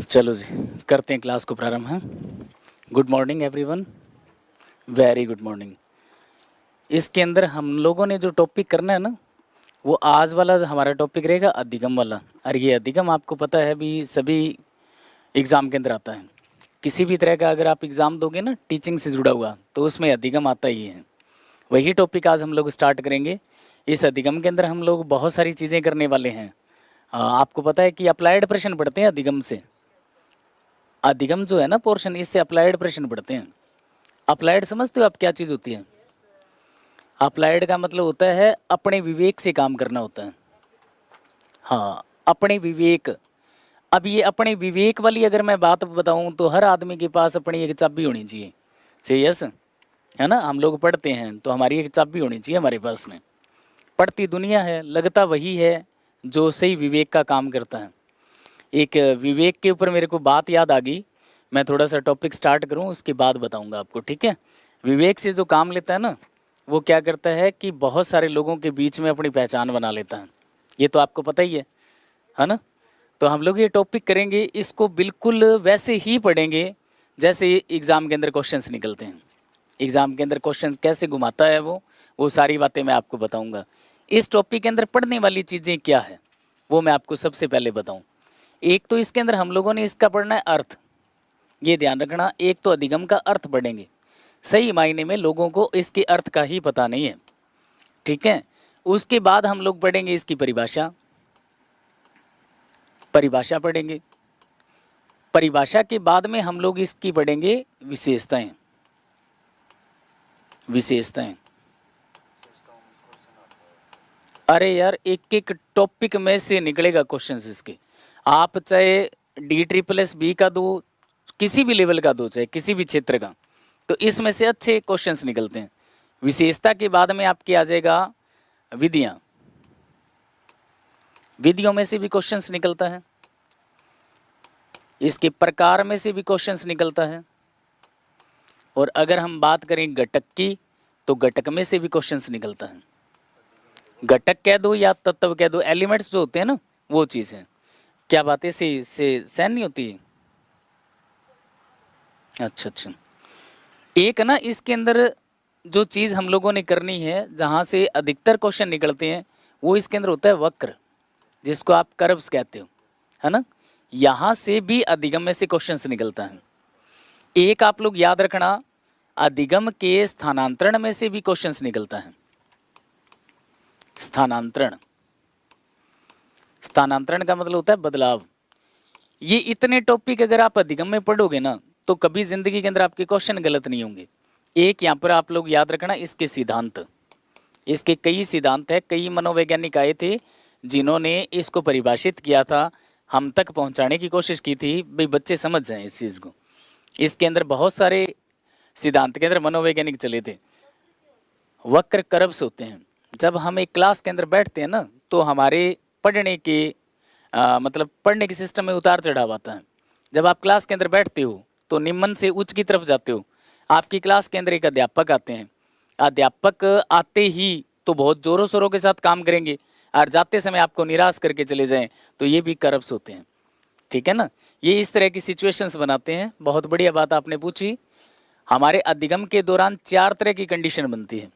चलो जी, करते हैं क्लास को प्रारंभ। हैं good morning everyone, very good morning. इसके अंदर हम लोगों ने जो टॉपिक करना है ना, वो आज वाला हमारा टॉपिक रहेगा अधिगम वाला। और ये अधिगम आपको पता है भी सभी एग्ज़ाम के अंदर आता है। किसी भी तरह का अगर आप एग्ज़ाम दोगे ना टीचिंग से जुड़ा हुआ, तो उसमें अधिगम आता ही है। वही टॉपिक आज हम लोग स्टार्ट करेंगे। इस अधिगम के अंदर हम लोग बहुत सारी चीज़ें करने वाले हैं। आपको पता है कि अप्लाइड प्रश्न पढ़ते हैं अधिगम से। अधिगम जो है ना पोर्शन, इससे अप्लाइड प्रश्न पढ़ते हैं। अप्लाइड समझते हो आप क्या चीज़ होती है? अप्लाइड का मतलब होता है अपने विवेक से काम करना होता है। हाँ, अपने विवेक। अब ये अपने विवेक वाली अगर मैं बात बताऊं तो हर आदमी के पास अपनी एक चाबी होनी चाहिए। से यस है ना, हम लोग पढ़ते हैं तो हमारी एक चाबी होनी चाहिए हमारे पास में। पढ़ती दुनिया है, लगता वही है जो सही विवेक का काम करता है। एक विवेक के ऊपर मेरे को बात याद आ गई, मैं थोड़ा सा टॉपिक स्टार्ट करूं उसके बाद बताऊंगा आपको, ठीक है? विवेक से जो काम लेता है ना, वो क्या करता है कि बहुत सारे लोगों के बीच में अपनी पहचान बना लेता है। ये तो आपको पता ही है ना? तो हम लोग ये टॉपिक करेंगे, इसको बिल्कुल वैसे ही पढ़ेंगे जैसे एग्ज़ाम के अंदर क्वेश्चंस निकलते हैं। एग्ज़ाम के अंदर क्वेश्चन कैसे घुमाता है वो सारी बातें मैं आपको बताऊंगा। इस टॉपिक के अंदर पढ़ने वाली चीज़ें क्या है वो मैं आपको सबसे पहले बताऊं। एक तो इसके अंदर हम लोगों ने इसका पढ़ना है अर्थ, ये ध्यान रखना। एक तो अधिगम का अर्थ पढ़ेंगे। सही मायने में लोगों को इसके अर्थ का ही पता नहीं है, ठीक है? उसके बाद हम लोग पढ़ेंगे इसकी परिभाषा। परिभाषा पढ़ेंगे। परिभाषा के बाद में हम लोग इसकी पढ़ेंगे विशेषताएं। विशेषताएं, अरे यार एक एक टॉपिक में से निकलेगा क्वेश्चंस इसके। आप चाहे D++ का दो, किसी भी लेवल का दो, चाहे किसी भी क्षेत्र का, तो इसमें से अच्छे क्वेश्चंस निकलते हैं। विशेषता के बाद में आपके आ जाएगा विधियाँ। विधियों में से भी क्वेश्चंस निकलता है। इसके प्रकार में से भी क्वेश्चंस निकलता है। और अगर हम बात करें घटक की, तो घटक में से भी क्वेश्चंस निकलता है। घटक कह दो या तत्व कह दो, एलिमेंट्स जो होते हैं ना, वो चीज़ है। क्या बातें से सहन नहीं होती है? अच्छा अच्छा। एक ना इसके अंदर जो चीज़ हम लोगों ने करनी है, जहाँ से अधिकतर क्वेश्चन निकलते हैं, वो इसके अंदर होता है वक्र, जिसको आप कर्व्स कहते हो, है ना? यहाँ से भी अधिगम में से क्वेश्चंस निकलता है। एक आप लोग याद रखना, अधिगम के स्थानांतरण में से भी क्वेश्चंस निकलता है। स्थानांतरण, स्थानांतरण का मतलब होता है बदलाव। ये इतने टॉपिक अगर आप अधिगम में पढ़ोगे ना, तो कभी जिंदगी के अंदर आपके क्वेश्चन गलत नहीं होंगे। एक यहाँ पर आप लोग याद रखना, इसके सिद्धांत। इसके कई सिद्धांत है, कई मनोवैज्ञानिक आए थे जिन्होंने इसको परिभाषित किया था, हम तक पहुंचाने की कोशिश की थी भाई बच्चे समझ जाएं इस चीज़ को। इसके अंदर बहुत सारे सिद्धांत के अंदर मनोवैज्ञानिक चले थे। वक्र कर्व्स होते हैं। जब हम एक क्लास के अंदर बैठते हैं ना, तो हमारे पढ़ने के मतलब पढ़ने के सिस्टम में उतार चढ़ाव आता है। जब आप क्लास के अंदर बैठते हो तो निम्न से उच्च की तरफ जाते हो। आपकी क्लास के अंदर एक अध्यापक आते हैं। अध्यापक आते ही तो बहुत ज़ोरों शोरों के साथ काम करेंगे, और जाते समय आपको निराश करके चले जाएं, तो ये भी कर्व्स होते हैं, ठीक है ना? ये इस तरह की सिचुएशंस बनाते हैं। बहुत बढ़िया बात आपने पूछी। हमारे अधिगम के दौरान 4 तरह की कंडीशन बनती है।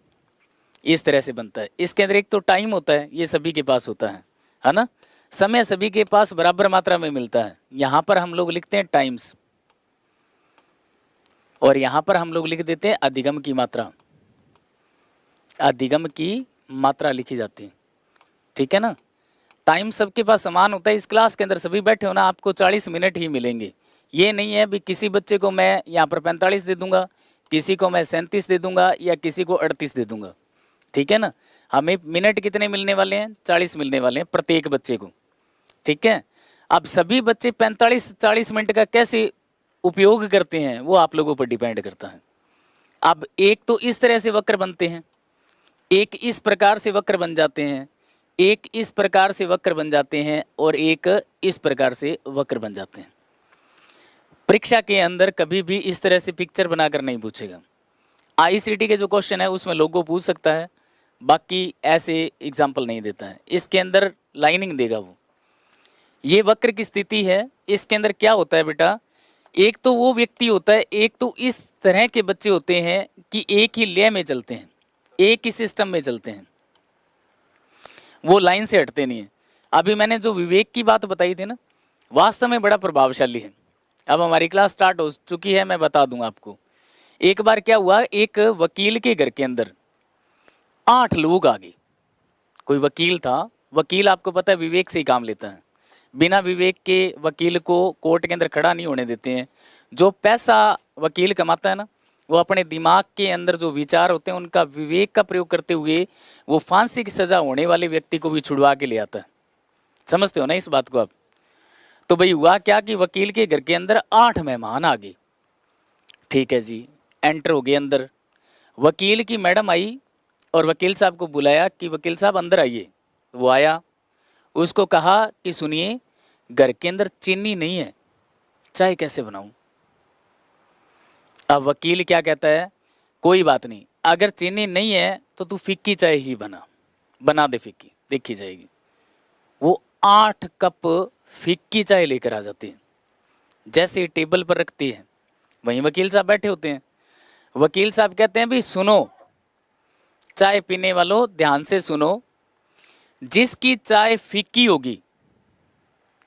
इस तरह से बनता है। इसके अंदर एक तो टाइम होता है, ये सभी के पास होता है ना? समय सभी के पास बराबर मात्रा में मिलता है। यहाँ पर हम लोग लिखते हैं टाइम्स, और यहाँ पर हम लोग लिख देते हैं अधिगम की मात्रा। अधिगम की मात्रा लिखी जाती है, ठीक है ना? टाइम सबके पास समान होता है। इस क्लास के अंदर सभी बैठे हो ना, आपको 40 मिनट ही मिलेंगे। ये नहीं है भी किसी बच्चे को मैं यहाँ पर 45 दे दूंगा, किसी को मैं 37 दे दूंगा, या किसी को 38 दे दूंगा, ठीक है ना? हमें मिनट कितने मिलने वाले हैं? 40 मिलने वाले हैं प्रत्येक बच्चे को, ठीक है? अब सभी बच्चे 45-40 मिनट का कैसे उपयोग करते हैं वो आप लोगों पर डिपेंड करता है। अब एक तो इस तरह से वक्र बनते हैं, एक इस प्रकार से वक्र बन जाते हैं, एक इस प्रकार से वक्र बन जाते हैं, और एक इस प्रकार से वक्र बन जाते हैं। परीक्षा के अंदर कभी भी इस तरह से पिक्चर बनाकर नहीं पूछेगा। ICT के जो क्वेश्चन है उसमें लोगो पूछ सकता है, बाकी ऐसे एग्जाम्पल नहीं देता है। इसके अंदर लाइनिंग देगा वो। ये वक्र की स्थिति है। इसके अंदर क्या होता है बेटा, एक तो वो व्यक्ति होता है, एक तो इस तरह के बच्चे होते हैं कि एक ही लय में चलते हैं, एक ही सिस्टम में चलते हैं, वो लाइन से हटते नहीं है। अभी मैंने जो विवेक की बात बताई थी ना, वास्तव में बड़ा प्रभावशाली है। अब हमारी क्लास स्टार्ट हो चुकी है, मैं बता दूं आपको। एक बार क्या हुआ, एक वकील के घर के अंदर 8 लोग आ गए। कोई वकील था, वकील आपको पता है विवेक से ही काम लेता है, बिना विवेक के वकील को कोर्ट के अंदर खड़ा नहीं होने देते हैं। जो पैसा वकील कमाता है ना, वो अपने दिमाग के अंदर जो विचार होते हैं उनका विवेक का प्रयोग करते हुए वो फांसी की सजा होने वाले व्यक्ति को भी छुड़वा के ले आता है। समझते हो ना इस बात को आप? तो भाई हुआ क्या कि वकील के घर के अंदर 8 मेहमान आ गए। ठीक है जी, एंटर हो गए अंदर। वकील की मैडम आई और वकील साहब को बुलाया कि वकील साहब अंदर आइए। वो आया, उसको कहा कि सुनिए, घर के अंदर चीनी नहीं है, चाय कैसे बनाऊं? अब वकील क्या कहता है, कोई बात नहीं, अगर चीनी नहीं है तो तू फिक्की चाय ही बना दे, फिक्की देखी जाएगी। वो 8 कप फिक्की चाय लेकर आ जाते हैं। जैसे टेबल पर रखती है, वहीं वकील साहब बैठे होते हैं। वकील साहब कहते हैं भी सुनो, चाय पीने वालों ध्यान से सुनो, जिसकी चाय फीकी होगी,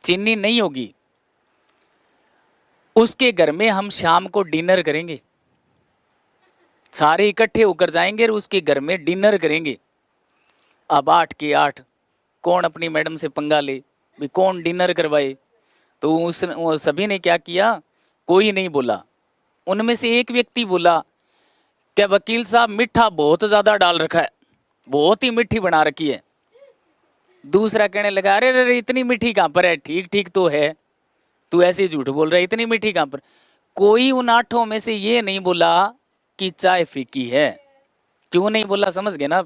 चीनी नहीं होगी, उसके घर में हम शाम को डिनर करेंगे। सारे इकट्ठे होकर जाएंगे और उसके घर में डिनर करेंगे। अब 8 के 8 कौन अपनी मैडम से पंगा ले, भी कौन डिनर करवाए? तो वो सभी ने क्या किया, कोई नहीं बोला। उनमें से एक व्यक्ति बोला, क्या वकील साहब मीठा बहुत ज़्यादा डाल रखा है, बहुत ही मीठी बना रखी है। दूसरा कहने लगा, अरे अरे इतनी मीठी कहाँ पर है, ठीक ठीक तो है, तू ऐसे झूठ बोल रहा है, इतनी मीठी कहाँ पर? कोई उन 8 में से ये नहीं बोला कि चाय फीकी है। क्यों नहीं बोला, समझ गए ना?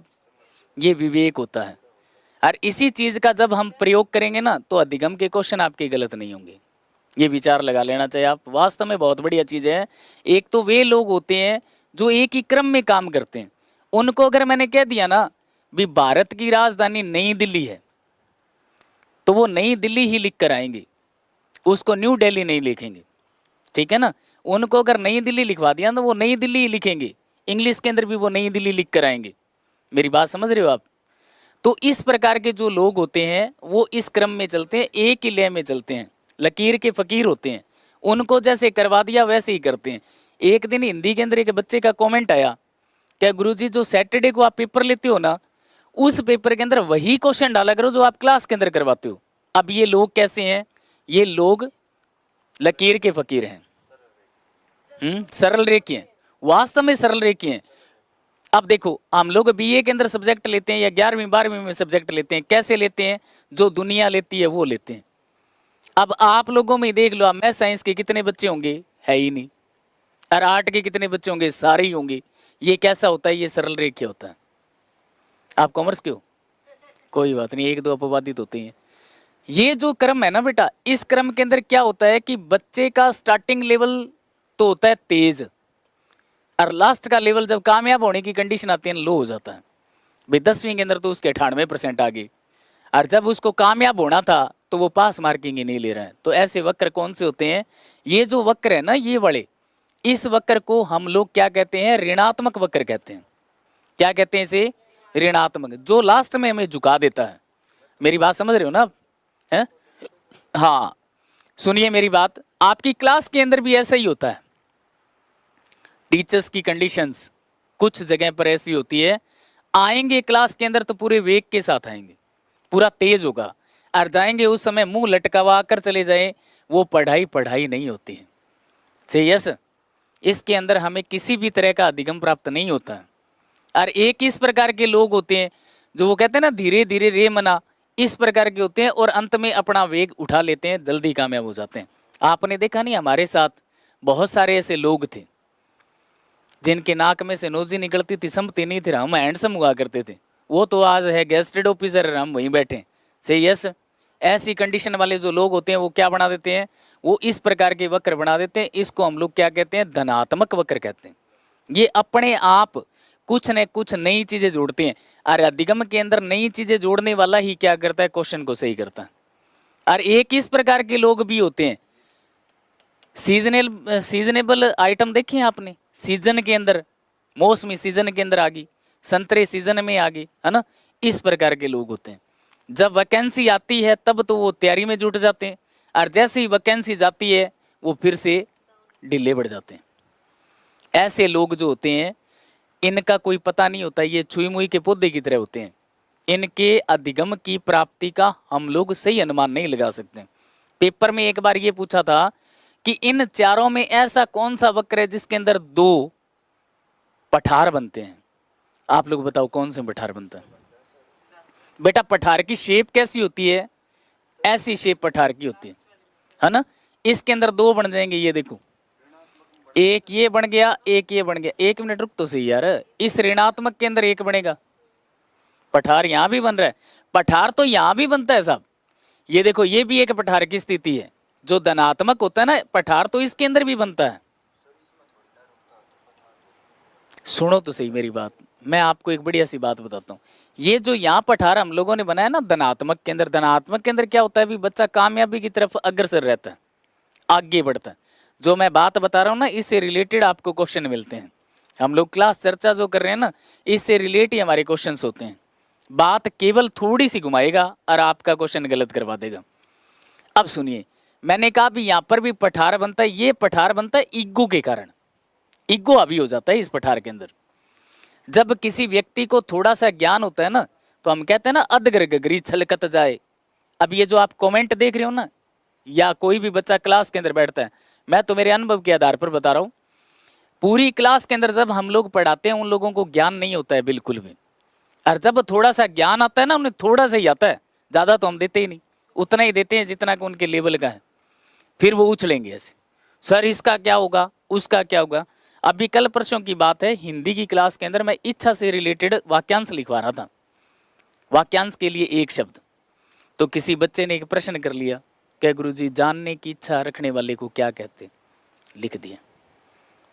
ये विवेक होता है। और इसी चीज का जब हम प्रयोग करेंगे ना, तो अधिगम के क्वेश्चन आपके गलत नहीं होंगे। ये विचार लगा लेना चाहिए आप, वास्तव में बहुत बढ़िया चीज है। एक तो वे लोग होते हैं जो एक ही क्रम में काम करते हैं। उनको अगर मैंने कह दिया ना भी भारत की राजधानी नई दिल्ली है, तो वो नई दिल्ली ही लिख कर आएंगे, उसको न्यू दिल्ली नहीं लिखेंगे। ठीक है ना? उनको अगर नई दिल्ली लिखवा दिया तो वो नई दिल्ली ही लिखेंगे, इंग्लिश के अंदर भी वो नई दिल्ली लिख कर आएंगे। मेरी बात समझ रहे हो आप? तो इस प्रकार के जो लोग होते हैं वो इस क्रम में चलते हैं, एक ही लय में चलते हैं, लकीर के फकीर होते हैं। उनको जैसे करवा दिया वैसे ही करते हैं। एक दिन हिंदी के अंदर एक बच्चे का कमेंट आया, क्या गुरुजी जो सैटरडे को आप पेपर लेते हो ना, उस पेपर के अंदर वही क्वेश्चन डाला करो जो आप क्लास के अंदर करवाते हो। अब ये लोग कैसे हैं? ये लोग लकीर के फकीर हैं, सरल रेखी हैं, वास्तव में सरल रेखी हैं। अब देखो, हम लोग बीए के अंदर सब्जेक्ट लेते हैं या 11वीं 12वीं में सब्जेक्ट लेते हैं, कैसे लेते हैं? जो दुनिया लेती है वो लेते हैं। अब आप लोगों में देख लो, अब मैं साइंस के कितने बच्चे होंगे, है ही नहीं, और आर्ट के कितने बच्चे होंगे, सारे ही होंगे। ये कैसा होता है? ये सरल रेखी होता है। आप कॉमर्स के हो, कोई बात नहीं, एक दो अपवादित होते हैं। ये जो क्रम है ना बेटा, इस क्रम के अंदर क्या होता है कि बच्चे का स्टार्टिंग लेवल तो होता है तेज, और लास्ट का लेवल जब कामयाब होने की कंडीशन आती है लो हो जाता है। भाई 10वीं के अंदर तो उसके 98% आ गए, और जब उसको कामयाब होना था तो वो पास मार्किंग ही नहीं ले रहा है। तो ऐसे वक्र कौन से होते हैं? ये जो वक्र है ना, ये वाले, इस वक्र को हम लोग क्या कहते हैं? ऋणात्मक वक्र कहते हैं। क्या कहते हैं इसे? ऋणात्मक, जो लास्ट में हमें झुका देता है। मेरी बात समझ रहे हो ना आप? है? हाँ, सुनिए मेरी बात, आपकी क्लास के अंदर भी ऐसा ही होता है। टीचर्स की कंडीशंस कुछ जगह पर ऐसी होती है, आएंगे क्लास के अंदर तो पूरे वेग के साथ आएंगे, पूरा तेज होगा, और जाएंगे उस समय मुंह लटकावा कर चले जाए, वो पढ़ाई पढ़ाई नहीं होती है। सही यस? इसके अंदर हमें किसी भी तरह का अधिगम प्राप्त नहीं होता है। और एक इस प्रकार के लोग होते हैं जो वो कहते हैं ना धीरे धीरे रे मना, इस प्रकार के होते हैं और अंत में अपना वेग उठा लेते हैं, जल्दी कामयाब हो जाते हैं। आपने देखा नहीं, हमारे साथ बहुत सारे ऐसे लोग थे जिनके नाक में से नोजी निकलती थी, संभती नहीं थी, हम हैंडसम हुआ करते थे। वो तो आज है गेस्टेड ऑफिसर, हम वहीं बैठे। सही यस? ऐसी कंडीशन वाले जो लोग होते हैं वो क्या बना देते हैं? वो इस प्रकार के वक्र बना देते हैं। इसको हम लोग क्या कहते हैं? धनात्मक वक्र कहते हैं। ये अपने आप कुछ न कुछ नई चीजें जोड़ते हैं, और अधिगम के अंदर नई चीजें जोड़ने वाला ही क्या करता है? क्वेश्चन को सही करता है। और एक इस प्रकार के लोग भी होते हैं, सीजनेबल आइटम देखे हैं आपने, सीजन के अंदर, मौसमी सीजन के अंदर आ गई, संतरे सीजन में आ गई, है ना। इस प्रकार के लोग होते हैं। जब वैकेंसी आती है तब तो वो तैयारी में जुट जाते हैं, और जैसे ही वैकेंसी जाती है वो फिर से ढीले बढ़ जाते हैं। ऐसे लोग जो होते हैं इनका कोई पता नहीं होता, ये छुई मुई के पौधे की तरह होते हैं। इनके अधिगम की प्राप्ति का हम लोग सही अनुमान नहीं लगा सकते। पेपर में एक बार ये पूछा था कि इन चारों में ऐसा कौन सा वक्र है जिसके अंदर 2 पठार बनते हैं। आप लोग बताओ कौन से पठार बनता है। बेटा पठार की शेप कैसी होती है, ऐसी शेप पठार की होती है ना। इसके अंदर 2 बन जाएंगे, ये देखो, एक ये बन गया, एक ये बन गया। 1 मिनट रुक तो सही यार, इस ऋणात्मक के अंदर 1 बनेगा, पठार यहां भी बन रहा है, पठार तो यहां भी बनता है साहब। ये देखो, ये भी एक पठार की स्थिति है, जो धनात्मक होता है ना पठार, तो इसके अंदर भी बनता है। सुनो तो सही मेरी बात, मैं आपको एक बढ़िया सी बात बताता हूँ। ये जो यहाँ पठार हम लोगों ने बनाया ना धनात्मक के अंदर, धनात्मक के अंदर क्या होता है, भी बच्चा कामयाबी की तरफ अग्रसर रहता है, आगे बढ़ता है। जो मैं बात बता रहा हूँ ना, इससे रिलेटेड आपको क्वेश्चन मिलते हैं। हम लोग क्लास चर्चा जो कर रहे हैं ना, इससे रिलेट ही हमारे क्वेश्चंस होते हैं। बात केवल थोड़ी सी घुमाएगा और आपका क्वेश्चन गलत करवा देगा। अब सुनिए, मैंने कहा भी यहाँ पर भी पठार बनता है, ये पठार बनता है ईगो के कारण, ईगो हावी हो जाता है इस पठार के अंदर। जब किसी व्यक्ति को थोड़ा सा ज्ञान होता है ना, तो हम कहते हैं ना अधगर गगरी छलकत जाए। अब ये जो आप कमेंट देख रहे हो ना, या कोई भी बच्चा क्लास के अंदर बैठता है, मैं तो मेरे अनुभव के आधार पर बता रहा हूँ, पूरी क्लास के अंदर जब हम लोग पढ़ाते हैं उन लोगों को ज्ञान नहीं होता है बिल्कुल भी, और जब थोड़ा सा ज्ञान आता है ना, उन्हें थोड़ा सा ही आता है, ज़्यादा तो हम देते ही नहीं, उतना ही देते हैं जितना कि उनके लेवल का है। फिर वो उछलेंगे ऐसे, सर इसका क्या होगा, उसका क्या होगा। अभी कल परसों की बात है, हिंदी की क्लास के अंदर मैं इच्छा से रिलेटेड वाक्यांश लिखवा रहा था। वाक्यांश के लिए एक शब्द, तो किसी बच्चे ने एक प्रश्न कर लिया, क्या गुरुजी जानने की इच्छा रखने वाले को क्या कहते, लिख दिया।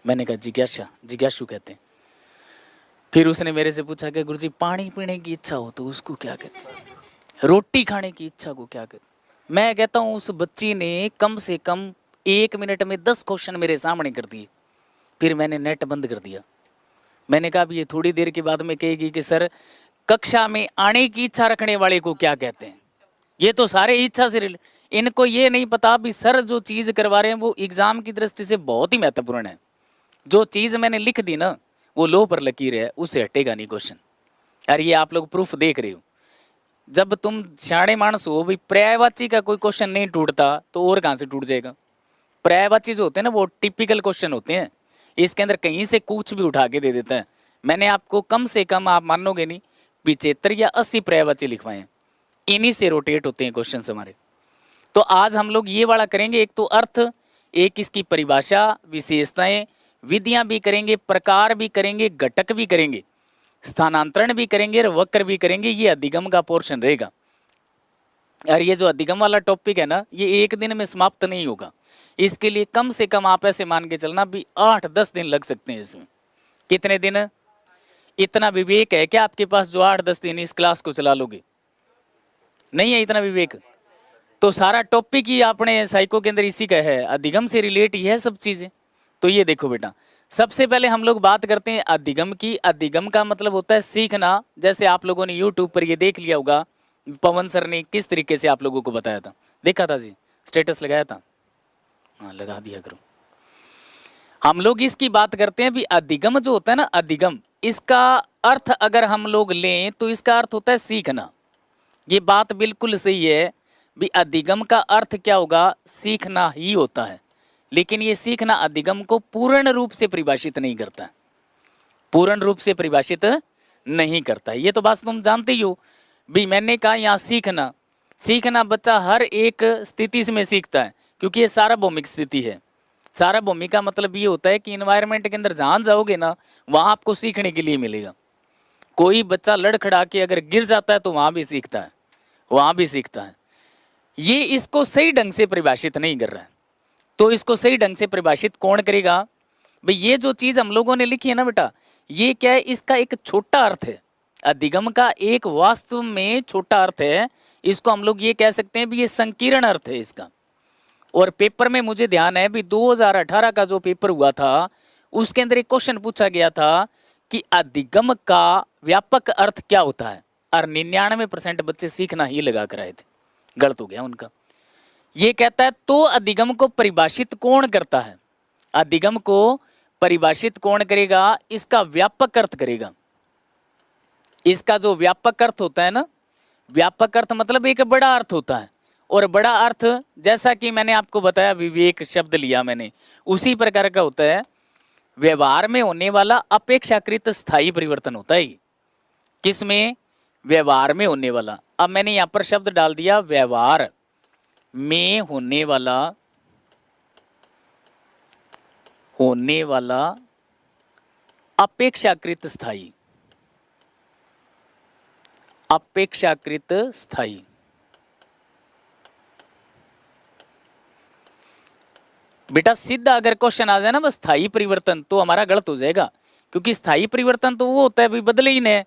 मैंने कहा जिज्ञासा, जिज्ञासु कहते हैं। फिर उसने मेरे से पूछा कि गुरुजी पानी पीने की इच्छा हो तो उसको क्या कहते हैं, रोटी खाने की इच्छा को क्या कहते। मैं कहता हूँ उस बच्ची ने कम से कम 1 मिनट में 10 क्वेश्चन मेरे सामने कर दिए। फिर मैंने नेट बंद कर दिया। मैंने कहा ये थोड़ी देर के बाद में कहेगी कि सर कक्षा में आने की इच्छा रखने वाले को क्या कहते हैं। ये तो सारे इच्छा से इनको ये नहीं पता भी सर जो चीज़ करवा रहे हैं वो एग्जाम की दृष्टि से बहुत ही महत्वपूर्ण है। जो चीज़ मैंने लिख दी ना, वो लो पर लकीर है, उससे हटेगा नहीं क्वेश्चन। यार ये आप लोग प्रूफ देख रहे हो। जब तुम सियाणे मानस हो भाई, पर्यायवाची का कोई क्वेश्चन नहीं टूटता तो और कहाँ से टूट जाएगा। पर्यायवाची जो होते हैं ना वो टिपिकल क्वेश्चन होते हैं, इसके अंदर कहीं से कुछ भी उठा के दे देता है। मैंने आपको कम से कम, आप मानोगे नहीं, 75 या 80 पर्यायवाची लिखवाए हैं, इन्हीं से रोटेट होते हैं क्वेश्चन हमारे। तो आज हम लोग ये वाला करेंगे, एक तो अर्थ, एक इसकी परिभाषा, विशेषताएं, विधियां भी करेंगे, प्रकार भी करेंगे, घटक भी करेंगे, स्थानांतरण भी करेंगे और वक्र भी करेंगे। ये अधिगम का पोर्शन रहेगा। और ये जो अधिगम वाला टॉपिक है ना, ये एक दिन में समाप्त नहीं होगा। इसके लिए कम से कम आप ऐसे मान के चलना भी 8-10 दिन लग सकते हैं इसमें। कितने दिन? इतना विवेक है क्या आपके पास जो 8-10 दिन इस क्लास को चला लोगे? नहीं है इतना विवेक। तो सारा टॉपिक ही आपने साइको के अंदर इसी का है, अधिगम से रिलेट ही है सब चीजें। तो ये देखो बेटा, सबसे पहले हम लोग बात करते हैं अधिगम की। अधिगम का मतलब होता है सीखना। जैसे आप लोगों ने यूट्यूब पर ये देख लिया होगा, पवन सर ने किस तरीके से आप लोगों को बताया था, देखा था जी, स्टेटस लगाया था, हाँ लगा दिया करो। हम लोग इसकी बात करते हैं भी अधिगम जो होता है ना, अधिगम, इसका अर्थ अगर हम लोग लें तो इसका अर्थ होता है सीखना। ये बात बिल्कुल सही है भी, अधिगम का अर्थ क्या होगा, सीखना ही होता है। लेकिन ये सीखना अधिगम को पूर्ण रूप से परिभाषित नहीं करता, पूर्ण रूप से परिभाषित नहीं करता। ये तो बात तुम जानते ही हो भी। मैंने कहा यहाँ सीखना, सीखना बच्चा हर एक स्थिति में सीखता है, क्योंकि ये सार्वभौमिक स्थिति है। सार्वभौमिक का मतलब ये होता है कि इन्वायरमेंट के अंदर जहाँ जाओगे ना, वहाँ आपको सीखने के लिए मिलेगा। कोई बच्चा लड़खड़ा के अगर गिर जाता है तो वहाँ भी सीखता है, वहाँ भी सीखता है। ये इसको सही ढंग से परिभाषित नहीं कर रहा है। तो इसको सही ढंग से परिभाषित कौन करेगा भाई? ये जो चीज़ हम लोगों ने लिखी है ना बेटा, ये क्या है, इसका एक छोटा अर्थ है। अधिगम का एक वास्तव में छोटा अर्थ है, इसको हम लोग ये कह सकते हैं भी ये संकीर्ण अर्थ है इसका। और पेपर में मुझे ध्यान है भी 2018 का जो पेपर हुआ था उसके अंदर एक क्वेश्चन पूछा गया था कि अधिगम का व्यापक अर्थ क्या होता है, और 99% बच्चे सीखना ही लगा कर आए थे। गलत हो गया उनका। ये कहता है तो अधिगम को परिभाषित कौन करता है, अधिगम को परिभाषित कौन करेगा, इसका व्यापक अर्थ करेगा। इसका जो व्यापक अर्थ होता है ना, व्यापक अर्थ मतलब एक बड़ा अर्थ होता है, और बड़ा अर्थ जैसा कि मैंने आपको बताया विवेक शब्द लिया मैंने, उसी प्रकार का होता है। व्यवहार में होने वाला अपेक्षाकृत स्थायी परिवर्तन होता है। किसमें? व्यवहार में होने वाला। अब मैंने यहां पर शब्द डाल दिया व्यवहार में होने वाला अपेक्षाकृत स्थायी, अपेक्षाकृत स्थायी। बेटा सीधा अगर क्वेश्चन आ जाए ना बस स्थायी परिवर्तन, तो हमारा गलत हो जाएगा, क्योंकि स्थायी परिवर्तन तो वो होता है भाई बदले ही नहीं,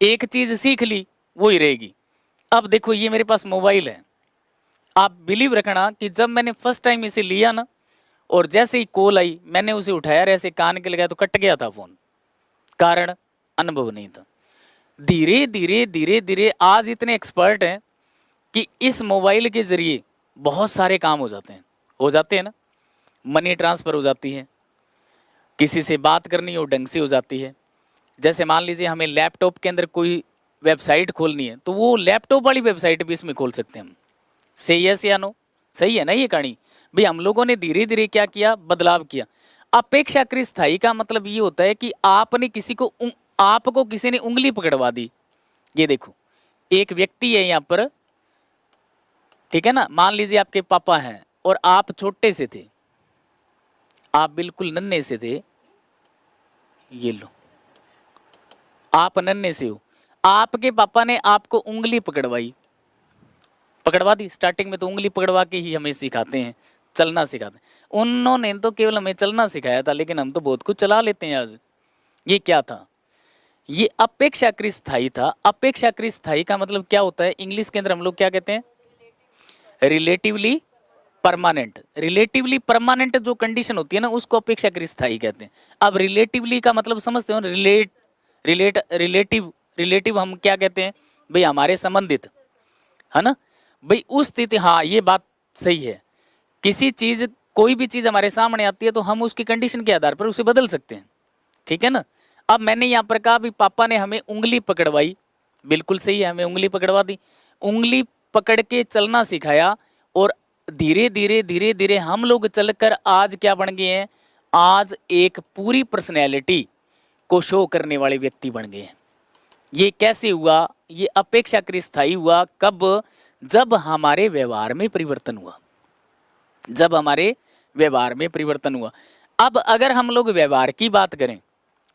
एक चीज सीख ली वो ही रहेगी। अब देखो ये मेरे पास मोबाइल है, आप बिलीव रखना कि जब मैंने फर्स्ट टाइम इसे लिया ना और जैसे ही कॉल आई मैंने उसे उठाया, ऐसे कान के लगाया तो कट गया था फोन। कारण अनुभव नहीं था। धीरे धीरे धीरे धीरे आज इतने एक्सपर्ट हैं कि इस मोबाइल के जरिए बहुत सारे काम हो जाते हैं ना। मनी ट्रांसफर हो जाती है, किसी से बात करनी हो ढंग से हो जाती है। जैसे मान लीजिए हमें लैपटॉप के अंदर कोई वेबसाइट खोलनी है तो वो लैपटॉप वाली वेबसाइट भी इसमें खोल सकते हैं हम। सही है या नो? सही है ना ये कहानी भाई। हम लोगों ने धीरे धीरे क्या किया, बदलाव किया। अपेक्षाकृत स्थायी का मतलब ये होता है कि आपने आपको किसी ने उंगली पकड़वा दी। ये देखो एक व्यक्ति है यहाँ पर, ठीक है ना, मान लीजिए आपके पापा हैं और आप छोटे से थे, आप बिल्कुल नन्हे से थे, ये लो आप नन्हे से हो, आपके पापा ने आपको उंगली पकड़वा दी। स्टार्टिंग में तो उंगली पकड़वा के ही हमें सिखाते हैं, चलना सिखाते हैं। उन्होंने तो केवल हमें चलना सिखाया था, लेकिन हम तो बहुत कुछ चला लेते हैं आज। ये क्या था? ये अपेक्षाकृत स्थायी था। अपेक्षाकृत स्थायी का मतलब क्या होता है? इंग्लिश के अंदर हम लोग क्या कहते हैं? Relatively permanent. रिलेटिवली परमानेंट जो कंडीशन होती है ना उसको अपेक्षाकृत स्थायी कहते हैं। अब रिलेटिवली का मतलब समझते हो? रिलेटिव हम क्या कहते हैं भाई? हमारे संबंधित, है ना भाई, उस स्थिति। हाँ ये बात सही है। किसी चीज, कोई भी चीज हमारे सामने आती है तो हम उसकी कंडीशन के आधार पर उसे बदल सकते हैं, ठीक है ना। अब मैंने यहाँ पर कहा भी पापा ने हमें उंगली पकड़वाई, बिल्कुल सही है, हमें उंगली पकड़वा दी, उंगली पकड़ के चलना सिखाया, और धीरे धीरे धीरे धीरे हम लोग चलकर आज क्या बन गए हैं? आज एक पूरी पर्सनैलिटी को शो करने वाले व्यक्ति बन गए हैं। ये कैसे हुआ? ये अपेक्षाकृत स्थायी हुआ। कब? जब हमारे व्यवहार में परिवर्तन हुआ, जब हमारे व्यवहार में परिवर्तन हुआ। अब अगर हम लोग व्यवहार की बात करें,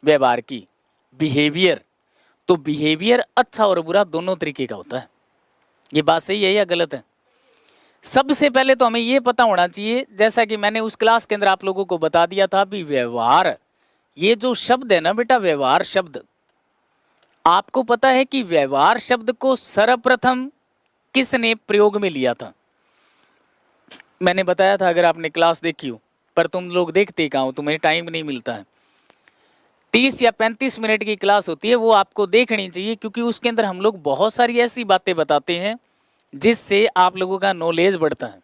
व्यवहार की, बिहेवियर, तो बिहेवियर अच्छा और बुरा दोनों तरीके का होता है। ये बात सही है या गलत है? सबसे पहले तो हमें ये पता होना चाहिए, जैसा कि मैंने उस क्लास के अंदर आप लोगों को बता दिया था भी, व्यवहार, ये जो शब्द है ना बेटा, व्यवहार शब्द, आपको पता है कि व्यवहार शब्द को सर्वप्रथम किसने प्रयोग में लिया था? मैंने बताया था, अगर आपने क्लास देखी हो, पर तुम लोग देखते कहाँ हो, तुम्हें टाइम नहीं मिलता है। 30 या 35 मिनट की क्लास होती है, वो आपको देखनी चाहिए, क्योंकि उसके अंदर हम लोग बहुत सारी ऐसी बातें बताते हैं जिससे आप लोगों का नॉलेज बढ़ता है।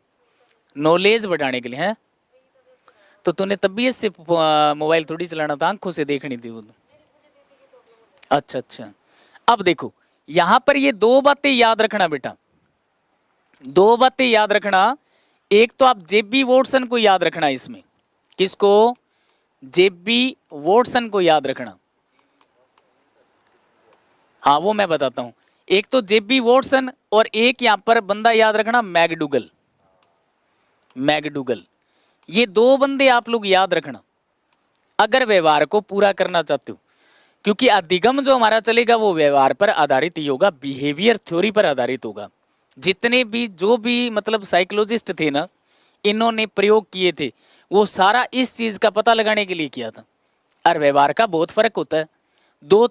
नॉलेज बढ़ाने के लिए है तो तूने तबीयत से मोबाइल थोड़ी चलाना था, आंखों से देखनी थी वो। अच्छा, अब देखो यहां पर ये दो बातें याद रखना बेटा, दो बातें याद रखना। एक तो आप जेबी वॉटसन को याद रखना, इसमें किसको? जेबी वॉटसन को याद रखना। हाँ वो मैं बताता हूं। एक तो जेबी वॉटसन, और एक यहां पर बंदा याद रखना, मैकडूगल। मैकडूगल, ये दो बंदे आप लोग याद रखना अगर व्यवहार को पूरा करना चाहते हो, क्योंकि अधिगम जो हमारा चलेगा वो व्यवहार पर आधारित ही होगा, बिहेवियर थ्योरी पर आधारित होगा। जितने भी जो भी मतलब साइकोलॉजिस्ट थे ना, इन्होंने प्रयोग किए थे, वो सारा इस चीज का पता लगाने के लिए किया था। और व्यवहार का बहुत फर्क होता है। दो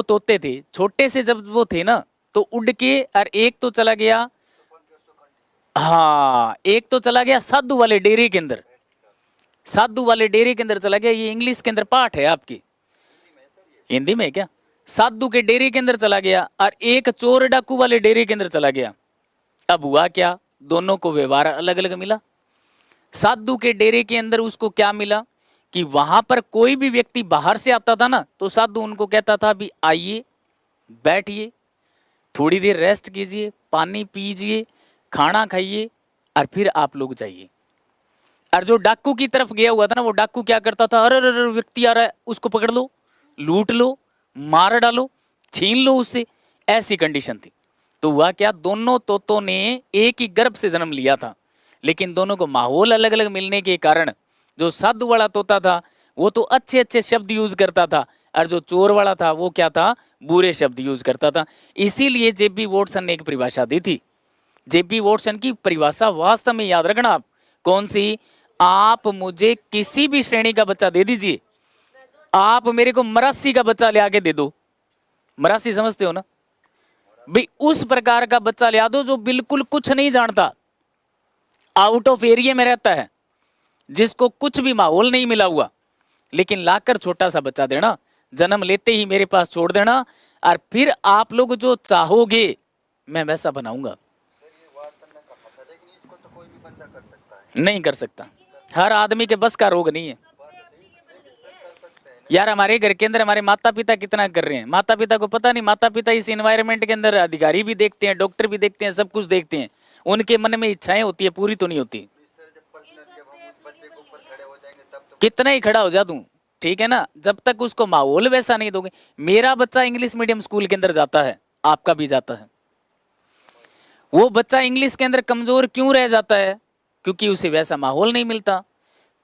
तोते थे, छोटे से जब वो थे ना, तो उड़ के, और एक तो चला गया, हाँ एक तो चला गया साधु वाले डेरे के अंदर, साधु वाले डेरे के अंदर चला गया। ये इंग्लिश के अंदर पाठ है आपकी, हिंदी में है क्या? साधु के डेरे के अंदर चला गया और एक चोर डाकू वाले डेरे के अंदर चला गया। अब हुआ क्या, दोनों को व्यवहार अलग अलग मिला। साधु के डेरे के अंदर उसको क्या मिला कि वहां पर कोई भी व्यक्ति बाहर से आता था ना, तो साधु उनको कहता था भी आइए, बैठिए, थोड़ी देर रेस्ट कीजिए, पानी पीजिए, खाना खाइए और फिर आप लोग जाइए। और जो डाकू की तरफ गया हुआ था ना, वो डाकू क्या करता था, अरे अरे व्यक्ति आ रहा है, उसको पकड़ लो, लूट लो, मार डालो, छीन लो उससे, ऐसी कंडीशन थी। तो हुआ क्या, दोनों तोतों ने एक ही गर्भ से जन्म लिया था, लेकिन दोनों को माहौल अलग अलग मिलने के कारण जो साधु वाला तोता था वो तो अच्छे अच्छे शब्द यूज करता था, और जो चोर वाला था वो क्या था, बुरे शब्द यूज करता था। इसीलिए जेबी वॉटसन ने एक परिभाषा दी थी। जेबी वॉटसन की परिभाषा वास्तव में याद रखना आप, कौन सी, आप मुझे किसी भी श्रेणी का बच्चा दे दीजिए, आप मेरे को मरासी का बच्चा ले आके दे दो, मरासी समझते हो ना भाई, उस प्रकार का बच्चा ले आ दो जो बिल्कुल कुछ नहीं जानता, आउट ऑफ एरिया में रहता है, जिसको कुछ भी माहौल नहीं मिला हुआ, लेकिन लाकर छोटा सा बच्चा देना, जन्म लेते ही मेरे पास छोड़ देना, और फिर आप लोग जो चाहोगे मैं वैसा बनाऊंगा। नहीं कर सकता, हर आदमी के बस का रोग नहीं है यार। हमारे घर के अंदर हमारे माता पिता कितना कर रहे हैं, माता पिता को पता नहीं, माता पिता इस एनवायरनमेंट के अंदर अधिकारी भी देखते हैं, डॉक्टर भी देखते हैं, सब कुछ देखते हैं, उनके मन में इच्छाएं होती है, पूरी तो नहीं होती। कितना ही खड़ा हो जा तू, ठीक है ना, जब तक उसको माहौल वैसा नहीं दोगे। मेरा बच्चा इंग्लिश मीडियम स्कूल के अंदर जाता है, आपका भी जाता है, वो बच्चा इंग्लिश के अंदर कमजोर क्यों रह जाता है, क्योंकि उसे वैसा माहौल नहीं मिलता।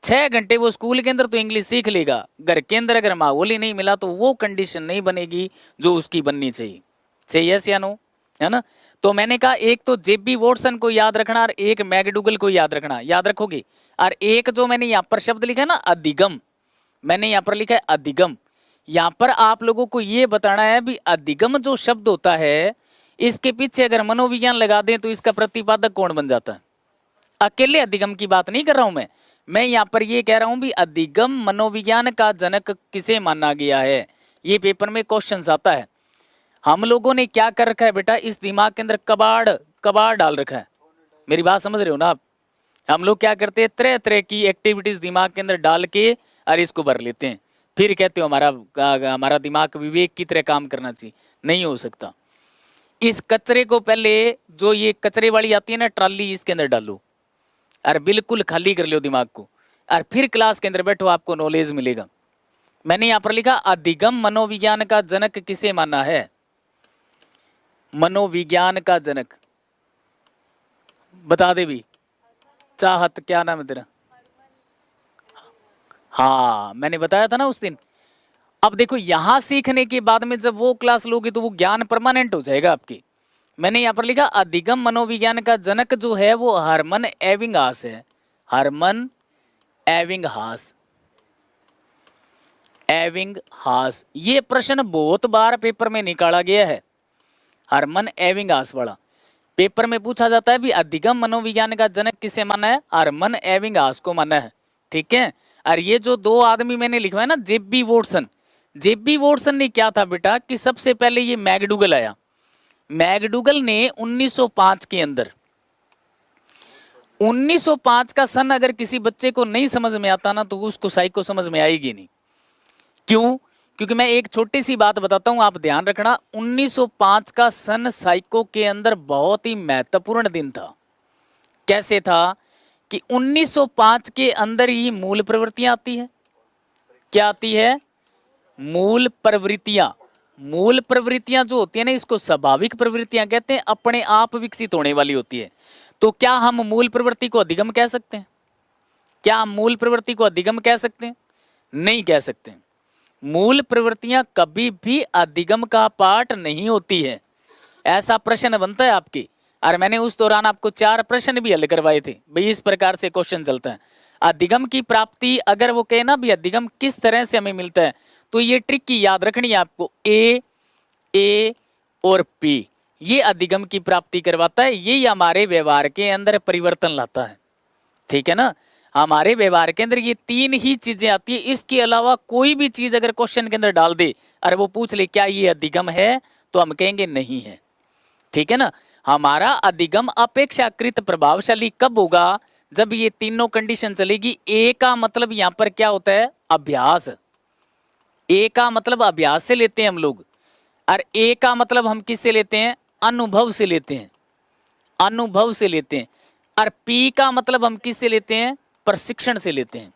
6 घंटे वो स्कूल के अंदर तो इंग्लिश सीख लेगा, घर के अंदर अगर माहौल ही नहीं मिला तो वो कंडीशन नहीं बनेगी जो उसकी बननी चाहिए। सही है या नो, है ना। तो मैंने कहा एक तो जेबी वॉटसन को याद रखना और एक मैकडूगल को याद रखना, याद रखोगे। और एक जो मैंने यहाँ पर शब्द लिखा है ना अधिगम, मैंने यहाँ पर लिखा है अधिगम, यहाँ पर आप लोगों को ये बताना है भी अधिगम जो शब्द होता है इसके पीछे अगर मनोविज्ञान लगा दें तो इसका प्रतिपादक कौन बन जाता है। अकेले अधिगम की बात नहीं कर रहा हूं मैं यहाँ पर ये कह रहा हूं भी अधिगम मनोविज्ञान का जनक किसे माना गया है, ये पेपर में क्वेश्चन आता है। हम लोगों ने क्या कर रखा है बेटा, इस दिमाग के अंदर कबाड़ डाल रखा है, मेरी बात समझ रहे हो ना आप। हम लोग क्या करते हैं, तरह तरह की एक्टिविटीज दिमाग के अंदर डाल के और इसको भर लेते हैं, फिर कहते हो हमारा दिमाग विवेक की तरह काम करना चाहिए। नहीं हो सकता। इस कचरे को पहले, जो ये कचरे वाली आती है ना ट्राली, इसके अंदर डालो और बिल्कुल खाली कर लो दिमाग को, और फिर क्लास के अंदर बैठो, आपको नॉलेज मिलेगा। मैंने यहाँ पर लिखा अधिगम मनोविज्ञान का जनक किसे माना है, मनोविज्ञान का जनक बता दे भी। चाहत, क्या नाम है तेरा? हाँ मैंने बताया था ना उस दिन। अब देखो यहां सीखने के बाद में जब वो क्लास लोगे तो वो ज्ञान परमानेंट हो जाएगा आपकी। मैंने यहाँ पर लिखा अधिगम मनोविज्ञान का जनक जो है वो हरमन एविंगहास है, हरमन एविंगहास। एविंगहास, ये प्रश्न बहुत बार पेपर में निकाला गया है, हरमन एविंगहास वाला पेपर में पूछा जाता है भी अधिगम मनोविज्ञान का जनक किसे माना है, हरमन एविंगहास को माना है, ठीक है। और ये जो दो आदमी मैंने लिखवाया ना, जेबी वॉटसन, जेबी वॉटसन ने क्या था बेटा कि सबसे पहले ये मैकडूगल आया। मैकडूगल ने 1905 के अंदर, 1905 का सन अगर किसी बच्चे को नहीं समझ में आता ना तो उसको साइको समझ में आएगी नहीं। क्यों? क्योंकि मैं एक छोटी सी बात बताता हूं, आप ध्यान रखना। 1905 का सन साइको के अंदर बहुत ही महत्वपूर्ण दिन था। कैसे था कि 1905 के अंदर ही मूल प्रवृत्तियां आती है। क्या आती है? मूल प्रवृत्तियां। मूल प्रवृत्तियां जो होती है ना, इसको स्वाभाविक प्रवृत्तियां कहते हैं, अपने आप विकसित होने वाली होती है। तो क्या हम मूल प्रवृत्ति को अधिगम कह सकते हैं? क्या हम मूल प्रवृत्ति को अधिगम कह सकते हैं? नहीं कह सकते। मूल प्रवृत्तियां कभी भी अधिगम का पार्ट नहीं होती है। ऐसा प्रश्न बनता है आपकी, और मैंने उस दौरान आपको 4 प्रश्न भी हल करवाए थे। भाई इस प्रकार से क्वेश्चन चलता है। अधिगम की प्राप्ति, अगर वो कहे ना भी अधिगम किस तरह से हमें मिलता है, तो ये ट्रिक की याद रखनी है आपको। ए और पी, ये अधिगम की प्राप्ति करवाता है, ये हमारे व्यवहार के अंदर परिवर्तन लाता है। ठीक है ना, हमारे व्यवहार के अंदर ये तीन ही चीजें आती है। इसके अलावा कोई भी चीज अगर क्वेश्चन के अंदर डाल दे और वो पूछ ले क्या ये अधिगम है, तो हम कहेंगे नहीं है। ठीक है ना, हमारा अधिगम अपेक्षाकृत प्रभावशाली कब होगा, जब ये तीनों कंडीशन चलेगी। ए का मतलब यहां पर क्या होता है, अभ्यास। ए का मतलब अभ्यास से लेते हैं हम लोग, और ए का मतलब हम किससे लेते हैं, अनुभव से लेते हैं, अनुभव से लेते हैं। और पी का मतलब हम किससे लेते हैं, प्रशिक्षण से लेते हैं।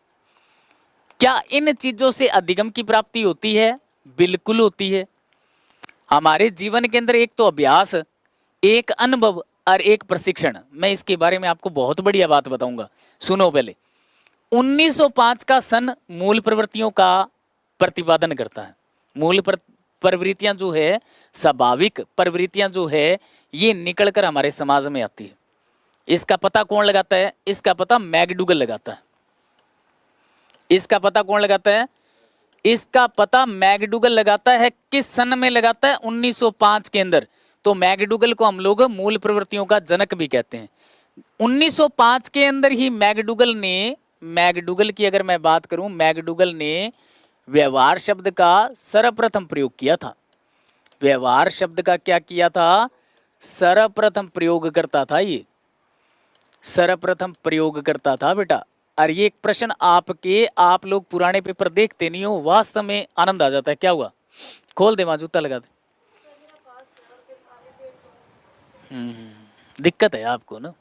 क्या इन चीजों से अधिगम की प्राप्ति होती है, बिल्कुल होती है। हमारे जीवन के अंदर एक तो अभ्यास, एक अनुभव और एक प्रशिक्षण। मैं इसके बारे में आपको बहुत बढ़िया बात बताऊंगा, सुनो पहले। 1905 का सन मूल प्रवृत्तियों का प्रतिपादन करता है। मूल प्रवृत्तियां जो है, स्वाभाविक प्रवृत्तियां जो है, ये निकलकर हमारे समाज में आती है। इसका पता कौन लगाता है, इसका पता मैकडूगल लगाता है। इसका पता कौन लगाता है, इसका पता मैकडूगल लगाता है। किस सन में लगाता है, 1905 के अंदर। तो मैकडूगल को हम लोग मूल प्रवृत्तियों का जनक भी कहते हैं। 1905 के अंदर ही मैकडूगल की अगर मैं बात करूं, मैकडूगल ने व्यवहार शब्द का सर्वप्रथम प्रयोग किया था। व्यवहार शब्द का क्या किया था, सर्वप्रथम प्रयोग करता था। ये सर्वप्रथम प्रयोग करता था बेटा। और ये एक प्रश्न आप लोग पुराने पेपर देखते नहीं हो, वास्तव में आनंद आ जाता है। क्या हुआ, खोल दे, वहां जूता लगा दे। दिक्कत है आपको ना,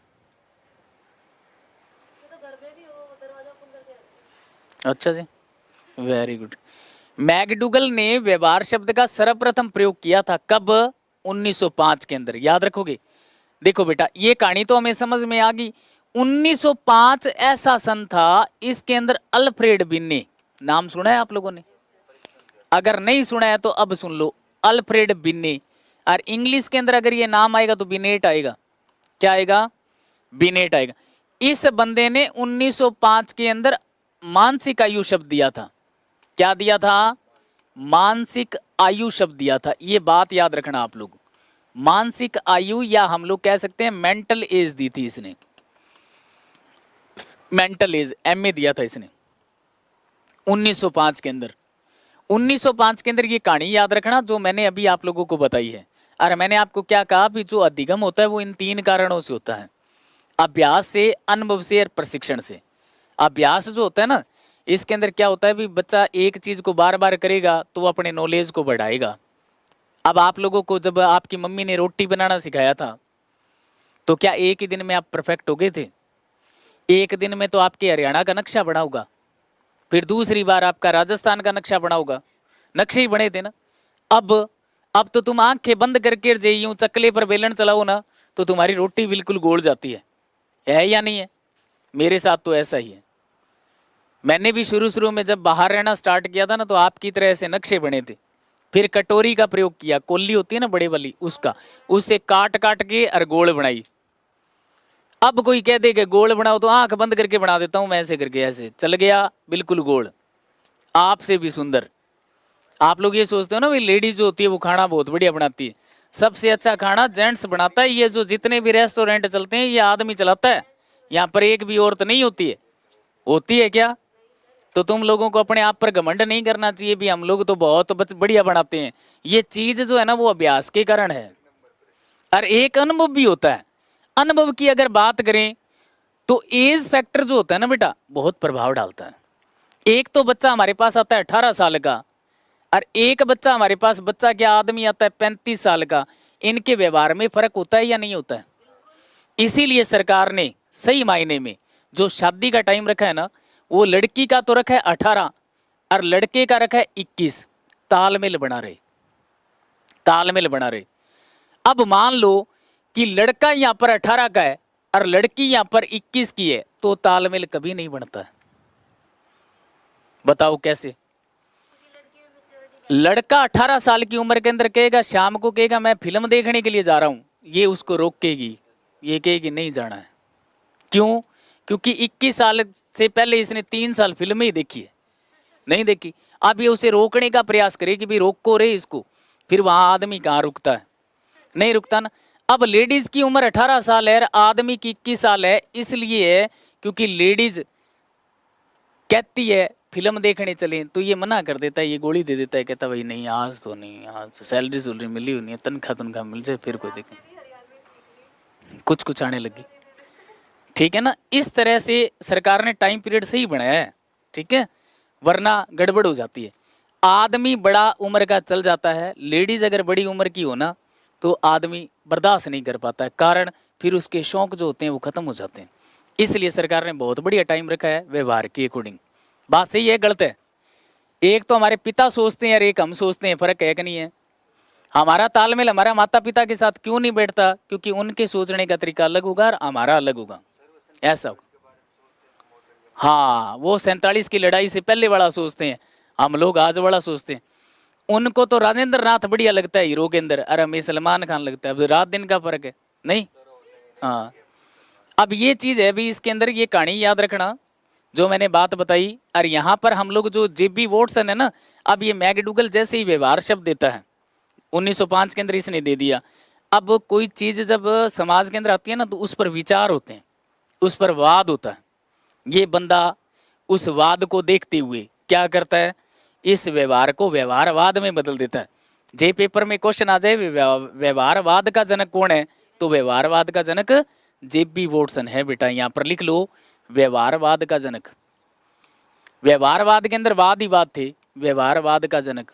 अच्छा जी, वेरी गुड। मैकडूगल ने व्यवहार शब्द का सर्वप्रथम प्रयोग किया था, कब, 1905 के अंदर। याद रखोगे। देखो बेटा, ये कहानी तो हमें समझ में आ गई। 1905 ऐसा सन था, इसके अंदर अल्फ्रेड बिन्ने, नाम सुना है आप लोगों ने? अगर नहीं सुना है तो अब सुन लो, अल्फ्रेड बिन्ने। और इंग्लिश के अंदर अगर ये नाम आएगा तो बिनेट आएगा। क्या आएगा, बिनेट आएगा। इस बंदे ने 1905 के अंदर मानसिक आयु शब्द दिया था। क्या दिया था, मानसिक आयु शब्द दिया था। ये बात याद रखना आप लोग, मानसिक आयु, या हम लोग कह सकते हैं मेंटल एज दी थी इसने। मेंटल एज, एमए दिया था इसने 1905 के अंदर। 1905 के अंदर ये कहानी याद रखना जो मैंने अभी आप लोगों को बताई है। और मैंने आपको क्या कहा भी, जो अधिगम होता है वो इन तीन कारणों से होता है, अभ्यास से, अनुभव से और प्रशिक्षण से। अभ्यास जो होता है ना, इसके अंदर क्या होता है भी, बच्चा एक चीज को बार बार करेगा तो वो अपने नॉलेज को बढ़ाएगा। अब आप लोगों को जब आपकी मम्मी ने रोटी बनाना सिखाया था, तो क्या एक ही दिन में आप परफेक्ट हो गए थे? एक दिन में तो आपके हरियाणा का नक्शा बना होगा, फिर दूसरी बार आपका राजस्थान का नक्शा बना होगा, नक्शे ही बने थे ना। अब तो तुम आंखें बंद करके जे यूं चकले पर बेलन चलाओ ना, तो तुम्हारी रोटी बिल्कुल गोल जाती है या नहीं है? मेरे साथ तो ऐसा ही है। मैंने भी शुरू में जब बाहर रहना स्टार्ट किया था ना, तो आपकी तरह ऐसे नक्शे बने थे। फिर कटोरी का प्रयोग किया, कोली होती है ना बड़े वाली, उससे काट काट के और गोल बनाई। अब कोई कह दे कि गोल बनाओ, तो आंख बंद करके बना देता हूं मैं, ऐसे करके ऐसे चल गया बिल्कुल गोल, आपसे भी सुंदर। आप लोग ये सोचते हो ना, लेडीज जो होती है वो खाना बहुत बढ़िया बनाती है। सबसे अच्छा खाना जेंट्स बनाता है। ये जो जितने भी रेस्टोरेंट चलते हैं, ये आदमी चलाता है। यहाँ पर एक भी औरत नहीं होती है। होती है क्या? तो तुम लोगों को अपने आप पर घमंड नहीं करना चाहिए भी हम लोग तो बहुत बढ़िया बनाते हैं। ये चीज जो है ना, वो अभ्यास के कारण है। और एक अनुभव भी होता है। अनुभव की अगर बात करें तो एज फैक्टर जो होता है ना बेटा, बहुत प्रभाव डालता है। एक तो बच्चा हमारे पास आता है 18 साल का, और एक बच्चा हमारे पास, बच्चा क्या आदमी आता है 35 साल का। इनके व्यवहार में फर्क होता है या नहीं होता है? इसीलिए सरकार ने सही मायने में जो शादी का टाइम रखा है ना, वो लड़की का तो रखा है 18 और लड़के का रखा है 21। तालमेल बना रहे, तालमेल बना रहे। अब मान लो कि लड़का यहां पर 18 का है और लड़की यहां पर 21 की है, तो तालमेल कभी नहीं बनता है। बताओ कैसे? लड़का 18 साल की उम्र के अंदर कहेगा, शाम को कहेगा मैं फिल्म देखने के लिए जा रहा हूं, ये उसको रोकेगी, ये कहेगी नहीं जाना है। क्यों? क्योंकि 21 साल से पहले इसने 3 साल फिल्म ही देखी है, नहीं देखी। अब ये उसे रोकने का प्रयास करे कि भाई रोको रे इसको, फिर वहां आदमी कहाँ रुकता है। नहीं रुकता ना। अब लेडीज की उम्र 18 साल है, आदमी की 21 साल है, इसलिए है क्योंकि लेडीज कहती है फिल्म देखने चले तो ये मना कर देता है, ये गोली दे देता है, कहता भाई नहीं आज तो नहीं, आज सैलरी सुलरी मिली हुई नहीं है, तनख्वाह मिल जाए फिर कोई देखे, कुछ कुछ आने लगी। ठीक है ना, इस तरह से सरकार ने टाइम पीरियड सही बनाया है, ठीक है, वरना गड़बड़ हो जाती है। आदमी बड़ा उम्र का चल जाता है, लेडीज अगर बड़ी उम्र की हो ना तो आदमी बर्दाश्त नहीं कर पाता है, कारण फिर उसके शौक जो होते हैं वो खत्म हो जाते हैं। इसलिए सरकार ने बहुत बढ़िया टाइम रखा है व्यवहार के अकॉर्डिंग। बात सही है गलत है? एक तो हमारे पिता सोचते हैं और एक हम सोचते हैं, फर्क है कि नहीं है? हमारा तालमेल हमारा माता पिता के साथ क्यों नहीं बैठता? क्योंकि उनके सोचने का तरीका अलग होगा और हमारा अलग होगा, ऐसा होगा। हाँ, वो 47 की लड़ाई से पहले वाला सोचते हैं, हम लोग आज वाला सोचते हैं। उनको तो राजेंद्र नाथ बढ़िया लगता है हीरो के अंदर, और हमें सलमान खान लगता है। अब रात दिन का फर्क है नहीं। हाँ, अब ये चीज है भी, इसके अंदर ये कहानी याद रखना जो मैंने बात बताई। और यहाँ पर हम लोग जो जेबी वॉटसन है ना, अब ये मैकडूगल जैसे ही व्यवहार शब्द देता है, 1905 के अंदर इसने दे दिया। अब कोई चीज जब समाज के अंदर आती है ना तो उस पर विचार होते हैं, उस पर वाद होता है। ये बंदा उस वाद को देखते हुए क्या करता है, इस व्यवहार को व्यवहारवाद में बदल देता है। जे पेपर में क्वेश्चन आ जाए व्यवहारवाद का जनक कौन है, तो व्यवहारवाद का जनक जेबी वॉटसन है बेटा, यहाँ पर लिख लो व्यवहारवाद का जनक। व्यवहारवाद के अंदर वाद ही वाद थे, व्यवहारवाद का जनक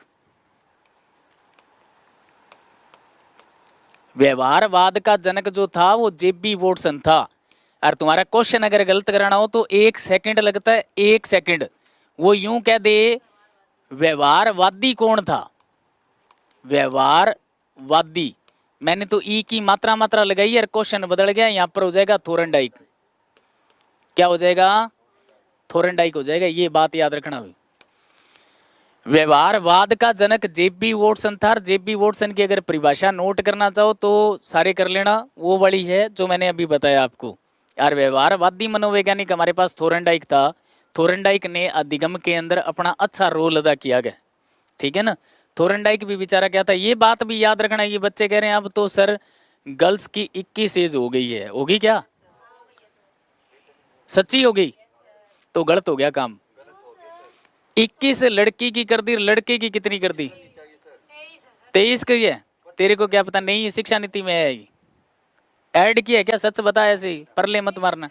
व्यवहारवाद का जनक जो था वो जेबी वॉटसन था। और तुम्हारा क्वेश्चन अगर गलत कराना हो तो 1 सेकंड लगता है, 1 सेकंड। वो यूं कह दे व्यवहारवादी कौन था, व्यवहारवादी, मैंने तो ई की मात्रा लगाई और क्वेश्चन बदल गया, यहां पर हो जाएगा थोरनडाइक। क्या हो जाएगा? थोरनडाइक हो जाएगा, ये बात याद रखना भाई। व्यवहारवाद का जनक जेबी वॉटसन था। जेबी वॉटसन की अगर परिभाषा नोट करना चाहो तो सारे कर लेना, वो वाली है जो मैंने अभी बताया आपको। यार व्यवहारवादी मनोवैज्ञानिक हमारे पास थोरनडाइक था। थोरनडाइक ने अधिगम के अंदर अपना अच्छा रोल अदा किया गया, ठीक है ना। थोरनडाइक भी बेचारा क्या था, ये बात भी याद रखना। ये बच्चे कह रहे हैं अब तो सर गर्ल्स की 21 एज हो गई है, होगी क्या? सच्ची हो गई तो गलत हो गया काम। 21 लड़की की कर दी, लड़के की कितनी कर दी? 23 की है। तेरे को क्या पता, नहीं शिक्षा नीति में है, ऐड किया है क्या? सच बता, ऐसे ही परले मत मारना।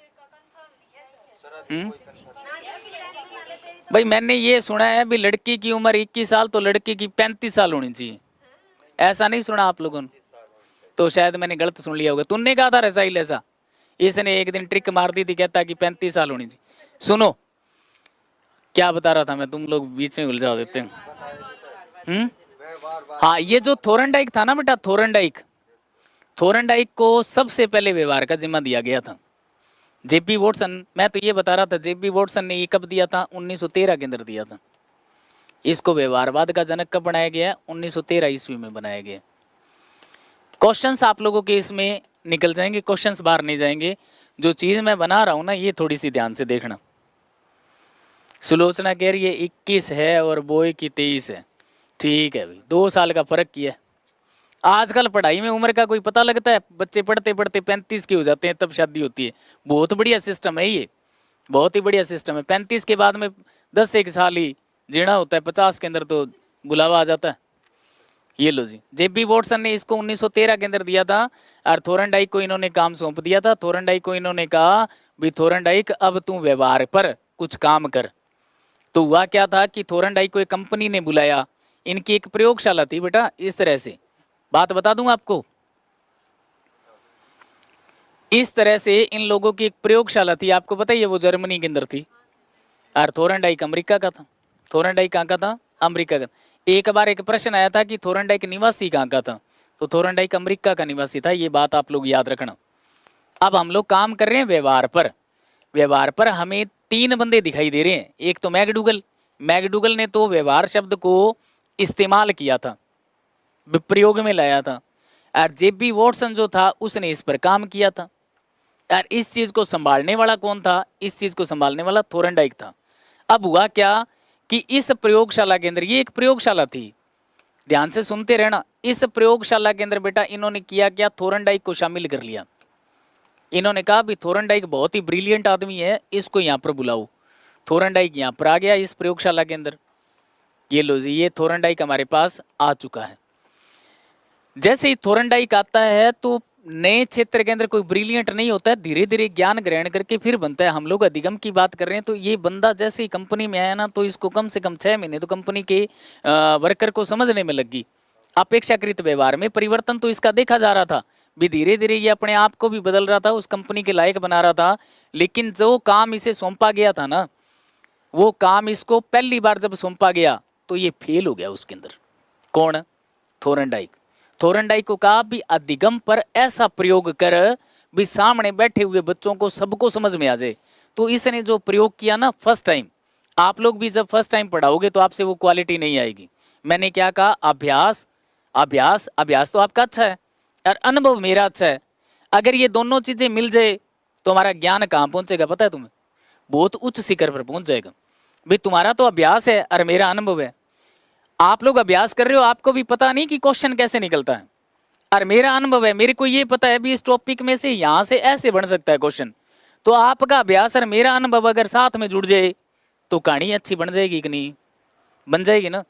भाई मैंने ये सुना है भी लड़की की उम्र 21 साल तो लड़के की 35 साल होनी चाहिए, ऐसा नहीं सुना आप लोगों ने? तो शायद मैंने गलत सुन लिया होगा। तुमने कहा था रसाइल ऐसा, इसने एक दिन ट्रिक मार दी थी, कहता कि 35 साल होनी चाहिए। सुनो क्या बता रहा था मैं, तुम लोग बीच में उलझा देते हैं। हाँ, ये जो थोरनडाइक था ना बेटा, थोरनडाइक को सबसे पहले व्यवहार का जिम्मा दिया गया था। जेबी वॉटसन, मैं तो ये बता रहा था, जेबी वॉटसन ने ये कब दिया था? 1913 के अंदर दिया था। इसको व्यवहारवाद का जनक कब बनाया गया? 1913 ईस्वी में बनाया गया। क्वेश्चंस आप लोगों के इसमें निकल जाएंगे, क्वेश्चंस बाहर नहीं जाएंगे। जो चीज मैं बना रहा हूं ना, ये थोड़ी सी ध्यान से देखना। सुलोचना कह रही है 21 है और बॉय की 23 है, ठीक है भाई, 2 साल का फर्क किया। आजकल पढ़ाई में उम्र का कोई पता लगता है? बच्चे पढ़ते पढ़ते 35 के हो जाते हैं, तब शादी होती है। बहुत बढ़िया सिस्टम है ये, बहुत ही बढ़िया सिस्टम है। 35 के बाद में 10 एक साल ही जीना होता है, 50 के अंदर तो बुलावा आ जाता है। ये लो जी, जेबी वॉटसन ने इसको 1913 के अंदर दिया था और थोरनडाइक को इन्होंने काम सौंप दिया था। थोरनडाइक को इन्होंने कहा भी थोरनडाइक अब तू व्यवहार पर कुछ काम कर। तो हुआ क्या था कि थोरनडाइक को एक कंपनी ने बुलाया, इनकी एक प्रयोगशाला थी बेटा। इस तरह से बात बता दूं आपको, इस तरह से इन लोगों की एक प्रयोगशाला थी, आपको पता ही है, वो जर्मनी के अंदर थी और थोरनडाइक अमेरिका का था। थोरनडाइक कहाँ का था? अमेरिका का। एक बार एक प्रश्न आया था कि थोरनडाइक निवासी कहाँ का था, तो थोरनडाइक अमेरिका का निवासी था। ये बात आप लोग याद रखना। अब हम लोग काम कर रहे हैं व्यवहार पर। व्यवहार पर हमें 3 बंदे दिखाई दे रहे हैं। एक तो मैकडूगल ने तो व्यवहार शब्द को इस्तेमाल किया था, प्रयोग में लाया था। और जेबी वॉटसन जो था उसने इस पर काम किया था। और इस चीज को संभालने वाला कौन था? इस चीज को संभालने वाला थोरनडाइक था। अब हुआ क्या कि इस प्रयोगशाला के अंदर, ये एक प्रयोगशाला थी, ध्यान से सुनते रहना, इस प्रयोगशाला के अंदर बेटा इन्होंने किया क्या, थोरनडाइक को शामिल कर लिया। इन्होंने कहा भी थोरनडाइक बहुत ही ब्रिलियंट आदमी है, इसको यहाँ पर बुलाओ। थोरनडाइक यहाँ पर आ गया इस प्रयोगशाला के अंदर। ये लो जी, ये थोरनडाइक हमारे पास आ चुका है। जैसे ही थोरनडाइक आता है तो नए क्षेत्र के अंदर कोई ब्रिलियंट नहीं होता है, धीरे धीरे ज्ञान ग्रहण करके फिर बनता है। हम लोग अधिगम की बात कर रहे हैं, तो ये बंदा जैसे ही कंपनी में आया ना, तो इसको कम से कम 6 महीने तो कंपनी के वर्कर को समझने में लगी। अपेक्षाकृत व्यवहार में परिवर्तन तो इसका देखा जा रहा था भी, धीरे धीरे ये अपने आप को भी बदल रहा था, उस कंपनी के लायक बना रहा था। लेकिन जो काम इसे सौंपा गया था ना, वो काम इसको पहली बार जब सौंपा गया तो ये फेल हो गया उसके अंदर। कौन? थोरनडाइक। थोरनडाइक को कहा भी अधिगम पर ऐसा प्रयोग कर भी सामने बैठे हुए बच्चों को सबको समझ में आ जाए। तो इसने जो प्रयोग किया ना फर्स्ट टाइम, आप लोग भी जब फर्स्ट टाइम पढ़ाओगे तो आपसे वो क्वालिटी नहीं आएगी। मैंने क्या कहा, अभ्यास अभ्यास अभ्यास तो आपका अच्छा है और अनुभव मेरा अच्छा है। अगर ये दोनों चीजें मिल जाए तो हमारा ज्ञान कहाँ पहुंचेगा पता है तुम्हें? बहुत उच्च शिखर पर पहुंच जाएगा। भाई तुम्हारा तो अभ्यास है और मेरा अनुभव है। आप लोग अभ्यास कर रहे हो, आपको भी पता नहीं कि क्वेश्चन कैसे निकलता है, और मेरा अनुभव है, मेरे को ये पता है भी इस टॉपिक में से यहां से ऐसे बन सकता है क्वेश्चन। तो आपका अभ्यास और मेरा अनुभव अगर साथ में जुड़ जाए तो कहानी अच्छी बन जाएगी कि नहीं? बन जाएगी ना।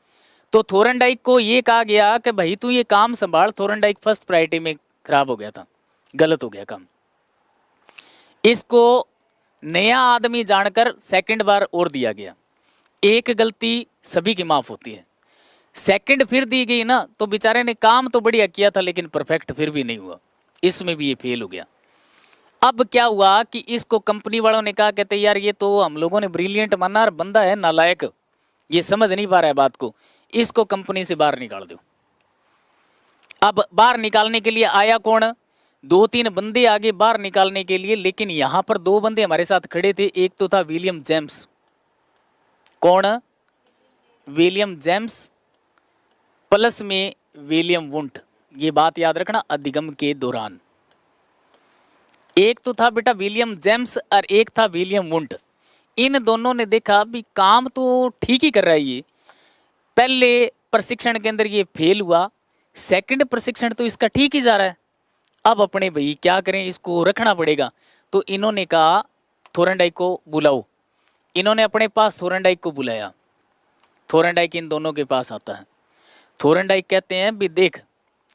तो थोरनडाइक को ये कहा गया कि भाई तू ये काम संभाल। थोरनडाइक फर्स्ट प्रायोरिटी में खराब हो गया था, गलत हो गया काम। इसको नया आदमी जानकर सेकंड बार और दिया गया। एक गलती सभी की माफ होती है, सेकंड फिर दी गई ना, तो बेचारे ने काम तो बढ़िया किया था लेकिन परफेक्ट फिर भी नहीं हुआ, इसमें भी ये फेल हो गया। अब क्या हुआ कि इसको कंपनी वालों ने कहा, कहते यार ये तो हम लोगों ने ब्रिलियंट माना और बंदा है नालायक, ये समझ नहीं पा रहा है बात को, इसको कंपनी से बाहर निकाल दो। अब बाहर निकालने के लिए आया कौन? 2-3 बंदे आगे बाहर निकालने के लिए, लेकिन यहां पर 2 बंदे हमारे साथ खड़े थे। एक तो था विलियम जेम्स। कौन? विलियम जेम्स प्लस में विलियम वुंट। ये बात याद रखना अधिगम के दौरान। एक तो था बेटा विलियम जेम्स और एक था विलियम वुंट। इन दोनों ने देखा भी काम तो ठीक ही कर रहा है ये, पहले प्रशिक्षण के अंदर ये फेल हुआ, सेकंड प्रशिक्षण तो इसका ठीक ही जा रहा है, अब अपने भाई क्या करें, इसको रखना पड़ेगा। तो इन्होंने कहा थोरनडाइक को बुलाओ। इन्होंने अपने पास थोरनडाइक को बुलाया। थोरनडाइक इन दोनों के पास आता है। थोरनडाइक कहते हैं भी देख,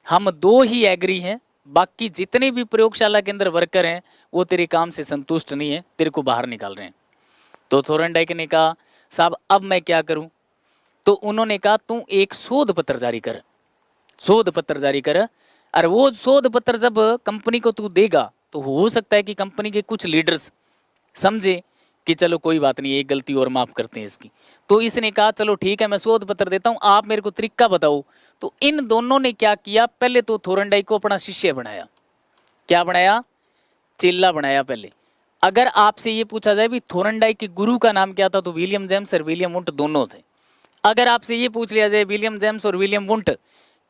हम 2 ही एग्री हैं, बाकी जितने भी प्रयोगशाला के अंदर वर्कर हैं वो तेरे काम से संतुष्ट नहीं है, तेरे को बाहर निकाल रहे हैं। तो थोरनडाइक ने कहा साहब अब मैं क्या करूं? तो उन्होंने कहा तू एक शोध पत्र जारी कर, शोध पत्र जारी कर, और वो शोध पत्र जब कंपनी को तू देगा तो हो सकता है कि कंपनी के कुछ लीडर्स समझे कि चलो कोई बात नहीं, एक गलती और माफ करते हैं इसकी। तो इसने कहा चलो ठीक है मैं शोध पत्र देता हूं, आप मेरे को तरीका बताओ। तो इन दोनों ने क्या किया, पहले तो थोरनडाइक को अपना शिष्य बनाया। क्या बनाया? चेला बनाया पहले। अगर आपसे ये पूछा जाए भी थोरनडाइक के गुरु का नाम क्या था, तो विलियम जेम्स और विलियम वुंट दोनों थे। अगर आपसे ये पूछ लिया जाए विलियम जेम्स और विलियम वुंट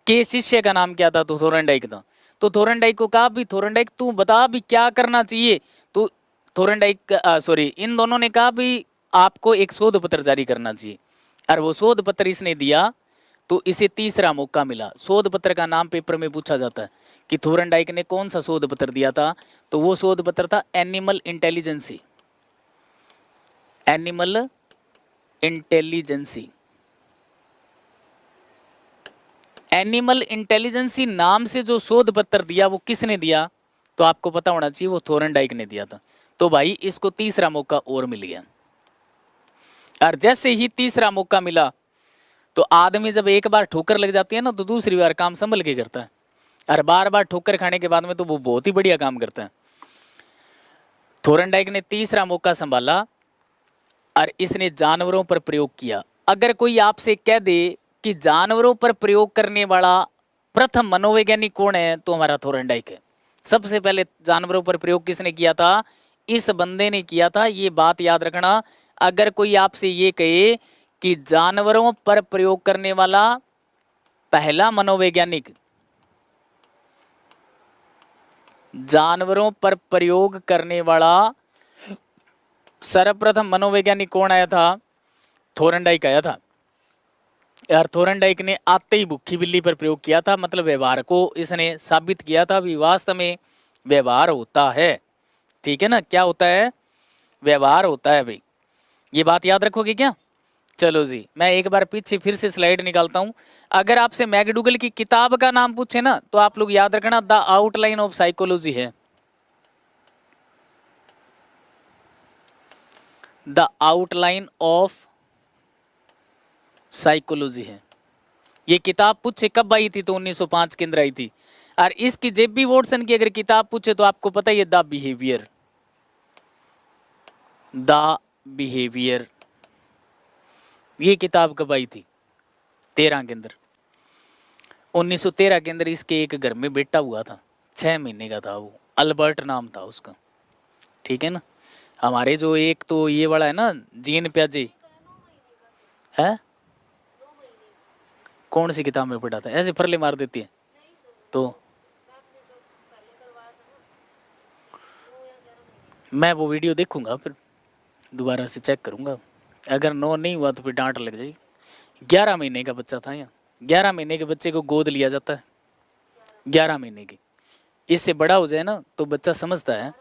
के शिष्य का नाम क्या था, तो थोरनडाइक था। तो थोरनडाइक को कहा भी थोरनडाइक तू बता भी क्या करना चाहिए। तो थोरनडाइक इन दोनों ने कहा भी आपको एक शोध पत्र जारी करना चाहिए, और वो शोध पत्र इसने दिया। तो इसे तीसरा मौका मिला। शोध पत्र का नाम पेपर में पूछा जाता है कि थोरनडाइक ने कौन सा शोध पत्र दिया था, तो वो शोध पत्र था animal intelligence. Animal intelligence. Animal intelligence नाम से जो शोध पत्र दिया वो किसने दिया, तो आपको पता होना चाहिए वो थोरनडाइक ने दिया था। तो भाई इसको तीसरा मौका और मिल गया। और जैसे ही तीसरा मौका मिला तो आदमी जब एक बार ठोकर लग जाती है ना, तो दूसरी बार काम संभल के करता है, और बार बार ठोकर खाने के बाद में तो वो बहुत ही बढ़िया काम करता है। थोरनडाइक ने तीसरा मौका संभाला और इसने जानवरों पर प्रयोग किया। अगर कोई आपसे कह दे कि जानवरों पर प्रयोग करने वाला प्रथम मनोवैज्ञानिक कौन है, तो हमारा थोरनडाइक है। सबसे पहले जानवरों पर प्रयोग किसने किया था? इस बंदे ने किया था। ये बात याद रखना। अगर कोई आपसे ये कहे कि जानवरों पर प्रयोग करने वाला पहला मनोवैज्ञानिक, जानवरों पर प्रयोग करने वाला सर्वप्रथम मनोवैज्ञानिक कौन आया था? थोरनडाइक आया था। यार थोरनडाइक ने आते ही भूखी बिल्ली पर प्रयोग किया था, मतलब व्यवहार को इसने साबित किया था भी वास्तव में व्यवहार होता है। ठीक है ना, क्या होता है? व्यवहार होता है भाई, ये बात याद रखोगे क्या? चलो जी, मैं एक बार पीछे फिर से स्लाइड निकालता हूं। अगर आपसे मैकडूगल की किताब का नाम पूछे ना तो आप लोग याद रखना द आउटलाइन ऑफ साइकोलॉजी है। द आउटलाइन ऑफ साइकोलॉजी है। ये किताब पूछे कब आई थी? तो 1905 के अंदर आई थी। और इसकी जेबी वॉटसन की अगर किताब पूछे तो आपको पता ही है, द बिहेवियर। द बिहेवियर, ये किताब कब आई थी? 13 के अंदर, 1913 के अंदर। इसके एक घर में बेटा हुआ था, 6 महीने का था वो, अल्बर्ट नाम था उसका। ठीक है ना। हमारे जो एक तो ये वाला है ना, जीन प्याजे है, कौन सी किताब में पढ़ा था? ऐसे फरले मार देती है तो मैं वो वीडियो देखूंगा, फिर दोबारा से चेक करूंगा। अगर 9 नहीं हुआ तो फिर डांट लग जाएगी। 11 महीने का बच्चा था यहाँ। 11 महीने के बच्चे को गोद लिया जाता है, 11 महीने की। इससे बड़ा हो जाए ना तो बच्चा समझता है।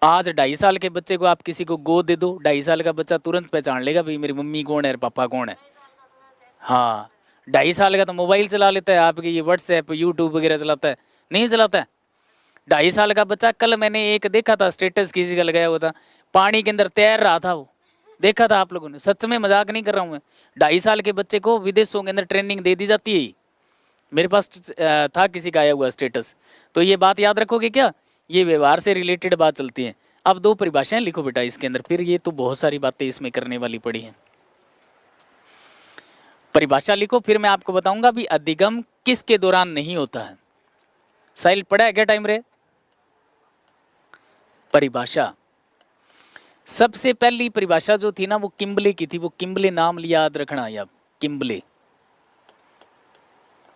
आज 2.5 साल के बच्चे को आप किसी को गोद दे दो, 2.5 साल का बच्चा तुरंत पहचान लेगा भाई मेरी मम्मी कौन है और पापा कौन है। हाँ, 2.5 साल का तो मोबाइल चला लेता है, आपके ये व्हाट्सएप यूट्यूब वगैरह चलाता है, नहीं चलाता है। 2.5 साल का बच्चा, कल मैंने एक देखा था स्टेटस किसी का लगाया हुआ था, पानी के अंदर तैर रहा था वो, देखा था आप लोगों ने? सच में, मजाक नहीं कर रहा हूँ मैं। 2.5 साल के बच्चे को विदेशों के अंदर ट्रेनिंग दे दी जाती है। मेरे पास था किसी का आया हुआ स्टेटस। तो ये बात याद रखोगे क्या? ये व्यवहार से रिलेटेड बात चलती है। अब 2 परिभाषाएं लिखो बेटा इसके अंदर, फिर ये तो बहुत सारी बातें इसमें करने वाली पड़ी हैं। परिभाषा लिखो, फिर मैं आपको बताऊंगा भी अधिगम किसके दौरान नहीं होता है। साहिल पढ़ा है क्या टाइम रे? परिभाषा, सबसे पहली परिभाषा जो थी ना वो किम्बले की थी। वो किम्बले नाम लिया, याद रखना है। अब किम्बले,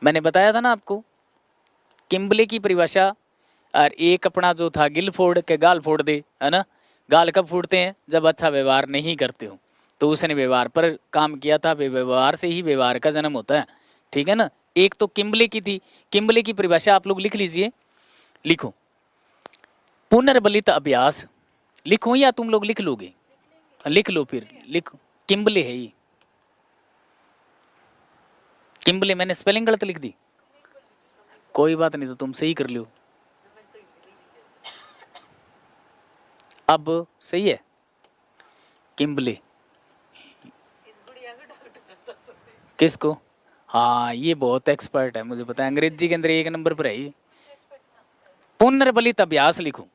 मैंने बताया था ना आपको, किम्बले की परिभाषा। और एक अपना जो था गिलफोर्ड के गाल फोड़ दे, है ना। गाल कब फूटते हैं? जब अच्छा व्यवहार नहीं करते हो। तो उसने व्यवहार पर काम किया था, व्यवहार से ही व्यवहार का जन्म होता है। ठीक है ना। एक तो किम्बले की थी। किम्बले की परिभाषा आप लोग लिख लीजिए, लिखो पुनर्बलित अभ्यास। लिखो या तुम लोग लिख लोगे? लिख लो, फिर लिखो। किम्बले है ये, किम्बले। मैंने स्पेलिंग गलत लिख दी, कोई बात नहीं, तो तुम सही कर लो। अब सही है। किम्बले किसको? हाँ, ये बहुत एक्सपर्ट है, मुझे पता है, अंग्रेजी के अंदर 1 नंबर पर है ये। पुनर्बलित अभ्यास लिखो।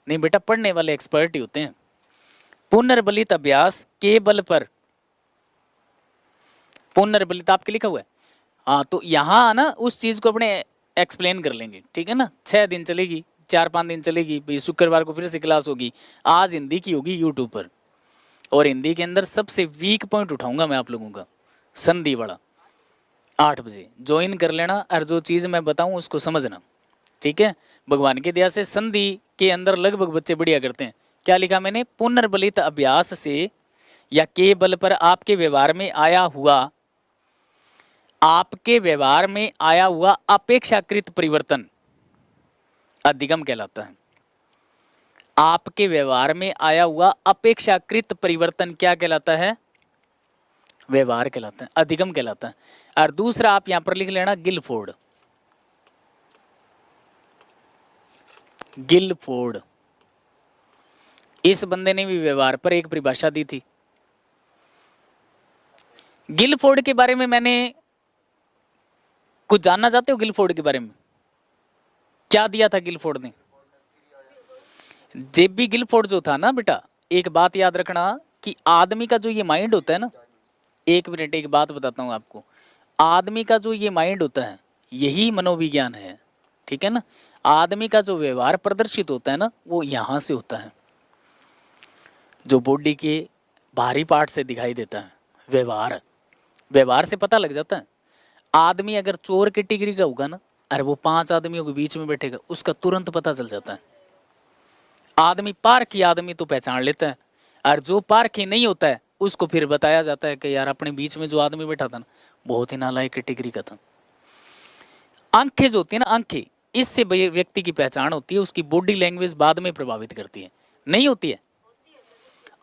नहीं बेटा, पढ़ने वाले एक्सपर्ट ही होते हैं। पुनर्बलित अभ्यास के बल पर, पुनर्बलित आपके लिखा हुआ है। हाँ, तो यहाँ ना उस चीज को अपने एक्सप्लेन कर लेंगे। ठीक है ना। 6 दिन चलेगी, 4-5 दिन चलेगी भाई। शुक्रवार को फिर से क्लास होगी। आज हिंदी की होगी यूट्यूब पर, और हिंदी के अंदर सबसे वीक पॉइंट उठाऊंगा मैं आप लोगों का, संधि वाला। 8 बजे ज्वाइन कर लेना, और जो चीज़ मैं बताऊं उसको समझना। ठीक है। भगवान की दया से संधि के अंदर लगभग बच्चे बढ़िया करते हैं। क्या लिखा मैंने? पुनर्बलित अभ्यास से या के बल पर आपके व्यवहार में आया हुआ, आपके व्यवहार में आया हुआ अपेक्षाकृत परिवर्तन अधिगम कहलाता है। आपके व्यवहार में आया हुआ अपेक्षाकृत परिवर्तन क्या कहलाता है? व्यवहार कहलाता है, अधिगम कहलाता है। और दूसरा आप यहां पर लिख लेना गिलफोर्ड। गिलफोर्ड, इस बंदे ने भी व्यवहार पर एक परिभाषा दी थी। गिलफोर्ड के बारे में मैंने कुछ जानना चाहते हो? गिलफोर्ड के बारे में क्या दिया था गिलफोर्ड ने? जेबी गिलफोर्ड जो था ना बेटा, एक बात याद रखना कि आदमी का जो ये माइंड होता है ना, 1 मिनट एक बात बताता हूं आपको। आदमी का जो ये माइंड होता है यही मनोविज्ञान है। ठीक है ना। आदमी का जो व्यवहार प्रदर्शित होता है ना वो यहां से होता है, जो बॉडी के बाहरी पार्ट से दिखाई देता है। व्यवहार, व्यवहार से पता लग जाता है। आदमी अगर चोर कैटेगरी का होगा ना, और वो 5 आदमियों के बीच में बैठेगा, उसका तुरंत पता चल जाता है। आदमी पारखी आदमी तो पहचान लेता है, और जो पारखी नहीं होता है उसको फिर बताया जाता है कि यार अपने बीच में जो आदमी बैठा था ना बहुत ही नालायक कैटेगरी का था। आंखें जो होती है ना, आंखें, इससे व्यक्ति की पहचान होती है, उसकी बॉडी लैंग्वेज बाद में प्रभावित करती है, नहीं होती है।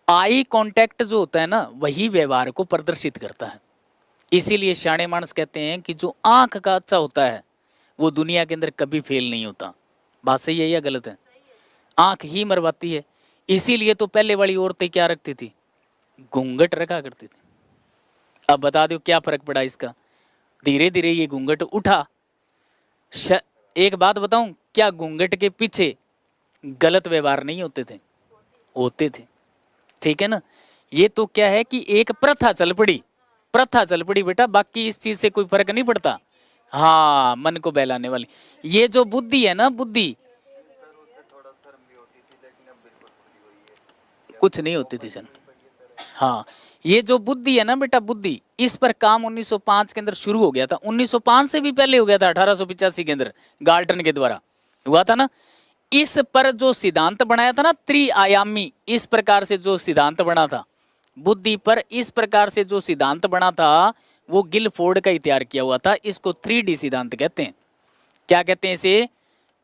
आई कांटेक्ट जो होता है ना, वही व्यवहार को प्रदर्शित करता है। इसीलिए शाणे मानस कहते हैं कि जो आंख का अच्छा होता है वो दुनिया के अंदर कभी फेल नहीं होता। बात सही है या गलत है? आंख ही मरवाती है। इसीलिए तो पहले वाली औरतें क्या रखती थी? घूंघट रखा करती थी। अब बता दो क्या फर्क पड़ा इसका? धीरे धीरे ये घूंघट उठा। एक बात बताऊं, क्या घूंघट के पीछे गलत व्यवहार नहीं होते थे? होते थे, ठीक है ना। ये तो क्या है कि एक प्रथा चल पड़ी, प्रथा चल पड़ी बेटा, बाकी इस चीज से कोई फर्क नहीं पड़ता। हाँ, मन को बहलाने वाली ये जो बुद्धि है ना, बुद्धि कुछ नहीं होती थी सर। हाँ, ये जो बुद्धि है ना बेटा, बुद्धि, इस पर काम 1905 के अंदर शुरू हो गया था। 1905 से भी पहले हो गया था, 1885 के अंदर गाल्टन के द्वारा हुआ था ना। इस पर जो सिद्धांत बनाया था ना, त्रिआयामी, इस प्रकार से जो सिद्धांत बना था बुद्धि पर, इस प्रकार से जो सिद्धांत बना था वो गिलफोर्ड का ही तैयार किया हुआ था। इसको 3D सिद्धांत कहते हैं। क्या कहते हैं इसे?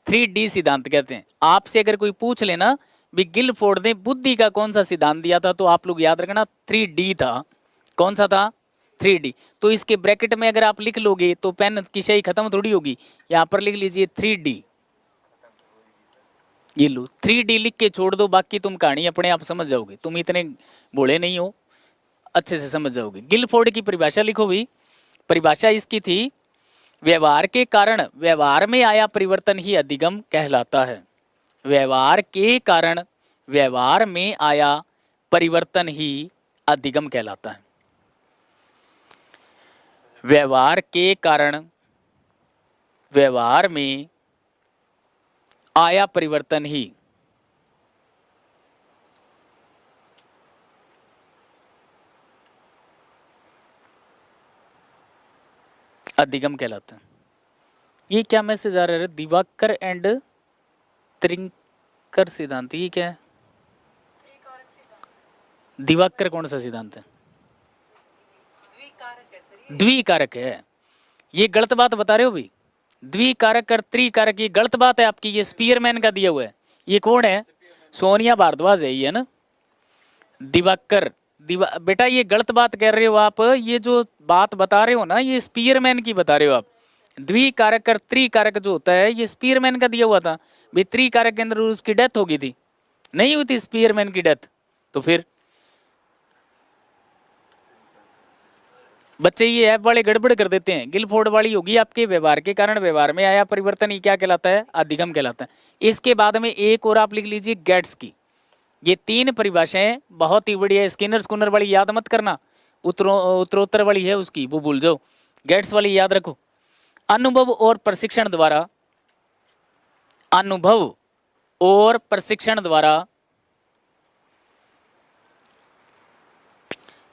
3D सिद्धांत कहते हैं। आपसे अगर कोई पूछ लेना भी गिलफोर्ड ने बुद्धि का कौन सा सिद्धांत दिया था, तो आप लोग याद रखना 3D था। कौन सा था? 3D। तो इसके ब्रैकेट में अगर आप लिख लोगे तो पेन की स्याही खत्म थोड़ी होगी, यहां पर लिख लीजिए 3D। ये लो 3D लिख के छोड़ दो, बाकी तुम कहानी अपने आप समझ जाओगे। तुम इतने भोले नहीं हो, अच्छे से समझ जाओगे। गिलफोर्ड की परिभाषा लिखो भी। परिभाषा इसकी थी, व्यवहार के कारण व्यवहार में आया परिवर्तन ही अधिगम कहलाता है। व्यवहार के कारण व्यवहार में आया परिवर्तन ही अधिगम कहलाता है। व्यवहार के कारण व्यवहार में आया परिवर्तन ही अधिगम कहलाता है। ये क्या मैसेज आ रहा है? दिवाकर एंड त्रिंकर सिद्धांत, ये क्या है? दिवाकर कौन सा सिद्धांत है? द्विकारक है। ये गलत बात बता रहे हो भाई। द्विकारक और त्रिकारक ये गलत बात है आपकी। ये स्पीयरमैन का दिया हुआ है। ये कौन है? सोनिया भारद्वाज है ये ना। दिवाकर बेटा ये गलत बात कर रहे हो आप। ये जो बात बता रहे हो ना, ये स्पीयरमैन की बता रहे हो आप। द्विकारक और त्रिकारक जो होता है ये स्पीयरमैन का दिया हुआ था भाई। त्रिकारक के अंदर उसकी डेथ हो गई थी, नहीं हुई थी स्पीयरमैन की डेथ। तो फिर बच्चे ये ऐप वाले गड़बड़ कर देते हैं। गिलफोर्ड वाली होगी आपके व्यवहार के कारण व्यवहार में आया परिवर्तन, ये क्या कहलाता है? अधिगम कहलाता है। इसके बाद में एक और आप लिख लीजिए गेट्स की। ये 3 परिभाषाएं बहुत ही बढ़िया। स्किनर स्कूनर वाली याद मत करना, उत्तरोत्तर वाली है उसकी, वो भूल जाओ। गेट्स वाली याद रखो। अनुभव और प्रशिक्षण द्वारा, अनुभव और प्रशिक्षण द्वारा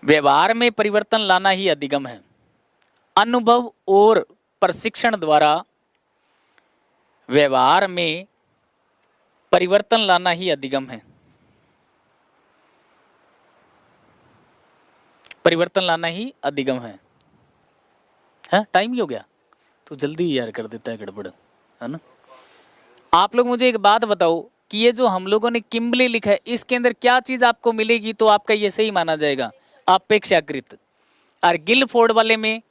व्यवहार में परिवर्तन लाना ही अधिगम है। अनुभव और प्रशिक्षण द्वारा व्यवहार में परिवर्तन लाना ही अधिगम है। परिवर्तन लाना ही अधिगम है। टाइम ही हो गया तो जल्दी यार कर देता है गड़बड़, है ना। आप लोग मुझे एक बात बताओ कि ये जो हम लोगों ने किम्बले लिखा है, इसके अंदर क्या चीज आपको मिलेगी तो आपका ये सही माना जाएगा? अपेक्षाकृत। और गिलफोर्ड वाले में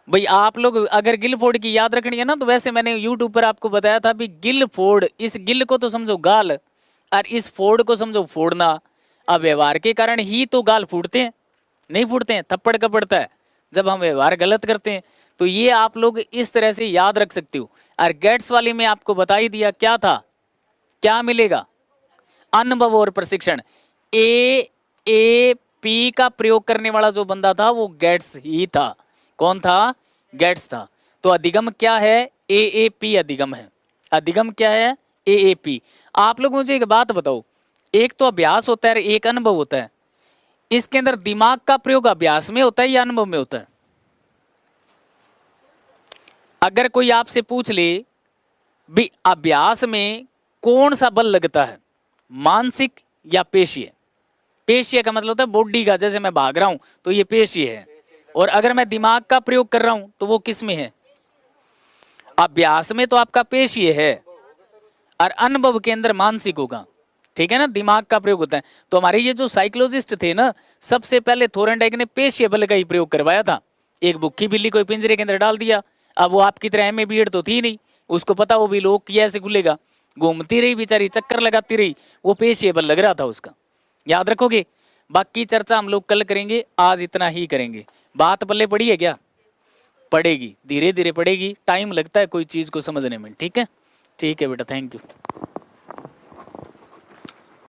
भाई आप लोग अगर गिलफोर्ड की याद रखनी है ना, तो वैसे मैंने यूट्यूब पर आपको बताया था भी गिलफोर्ड, इस गिल को तो समझो गाल और इस फोर्ड को समझो फोड़ना। अब व्यवहार के कारण ही तो गाल फूटते हैं, नहीं फूटते हैं? थप्पड़ का पड़ता है जब हम व्यवहार गलत करते हैं। तो ये आप लोग इस तरह से याद रख सकते हो। और गेट्स वाले में आपको बता ही दिया क्या था, क्या मिलेगा? अनुभव और प्रशिक्षण। AAP का प्रयोग करने वाला जो बंदा था वो गेट्स ही था। कौन था? गेट्स था। तो अधिगम क्या है? AAP अधिगम है। अधिगम क्या है? AAP। आप लोग मुझे एक बात बताओ, एक तो अभ्यास होता है और एक अनुभव होता है। इसके अंदर दिमाग का प्रयोग अभ्यास में होता है या अनुभव में होता है? अगर कोई आपसे पूछ ले भी अभ्यास में कौन सा बल लगता है, मानसिक या पेशीय? पेशीय का मतलब होता है बॉडी का, जैसे मैं भाग रहा हूं तो ये पेशीय है। और अगर मैं दिमाग का प्रयोग कर रहा हूं तो वो किस में है? अभ्यास में तो आपका पेशीय है और अनुभव के अंदर मानसिक होगा। ठीक है ना, दिमाग का प्रयोग होता है। तो हमारे ये जो साइकोलॉजिस्ट थे ना, सबसे पहले थोरनडाइक ने पेशीय बल का ही प्रयोग करवाया था। एक भूखी बिल्ली को पिंजरे के अंदर डाल दिया, अब वो आपकी तरह एम ए बी एड तो थी नहीं, उसको पता वो भी लोग किया ऐसे खुलेगा, घूमती रही बेचारी, चक्कर लगाती रही, वो पेशीय बल लग रहा था उसका। याद रखोगे। बाकी चर्चा हम लोग कल करेंगे, आज इतना ही करेंगे। बात पल्ले पड़ी है क्या? पड़ेगी, धीरे धीरे पड़ेगी, टाइम लगता है कोई चीज को समझने में। ठीक है, ठीक है बेटा, थैंक यू।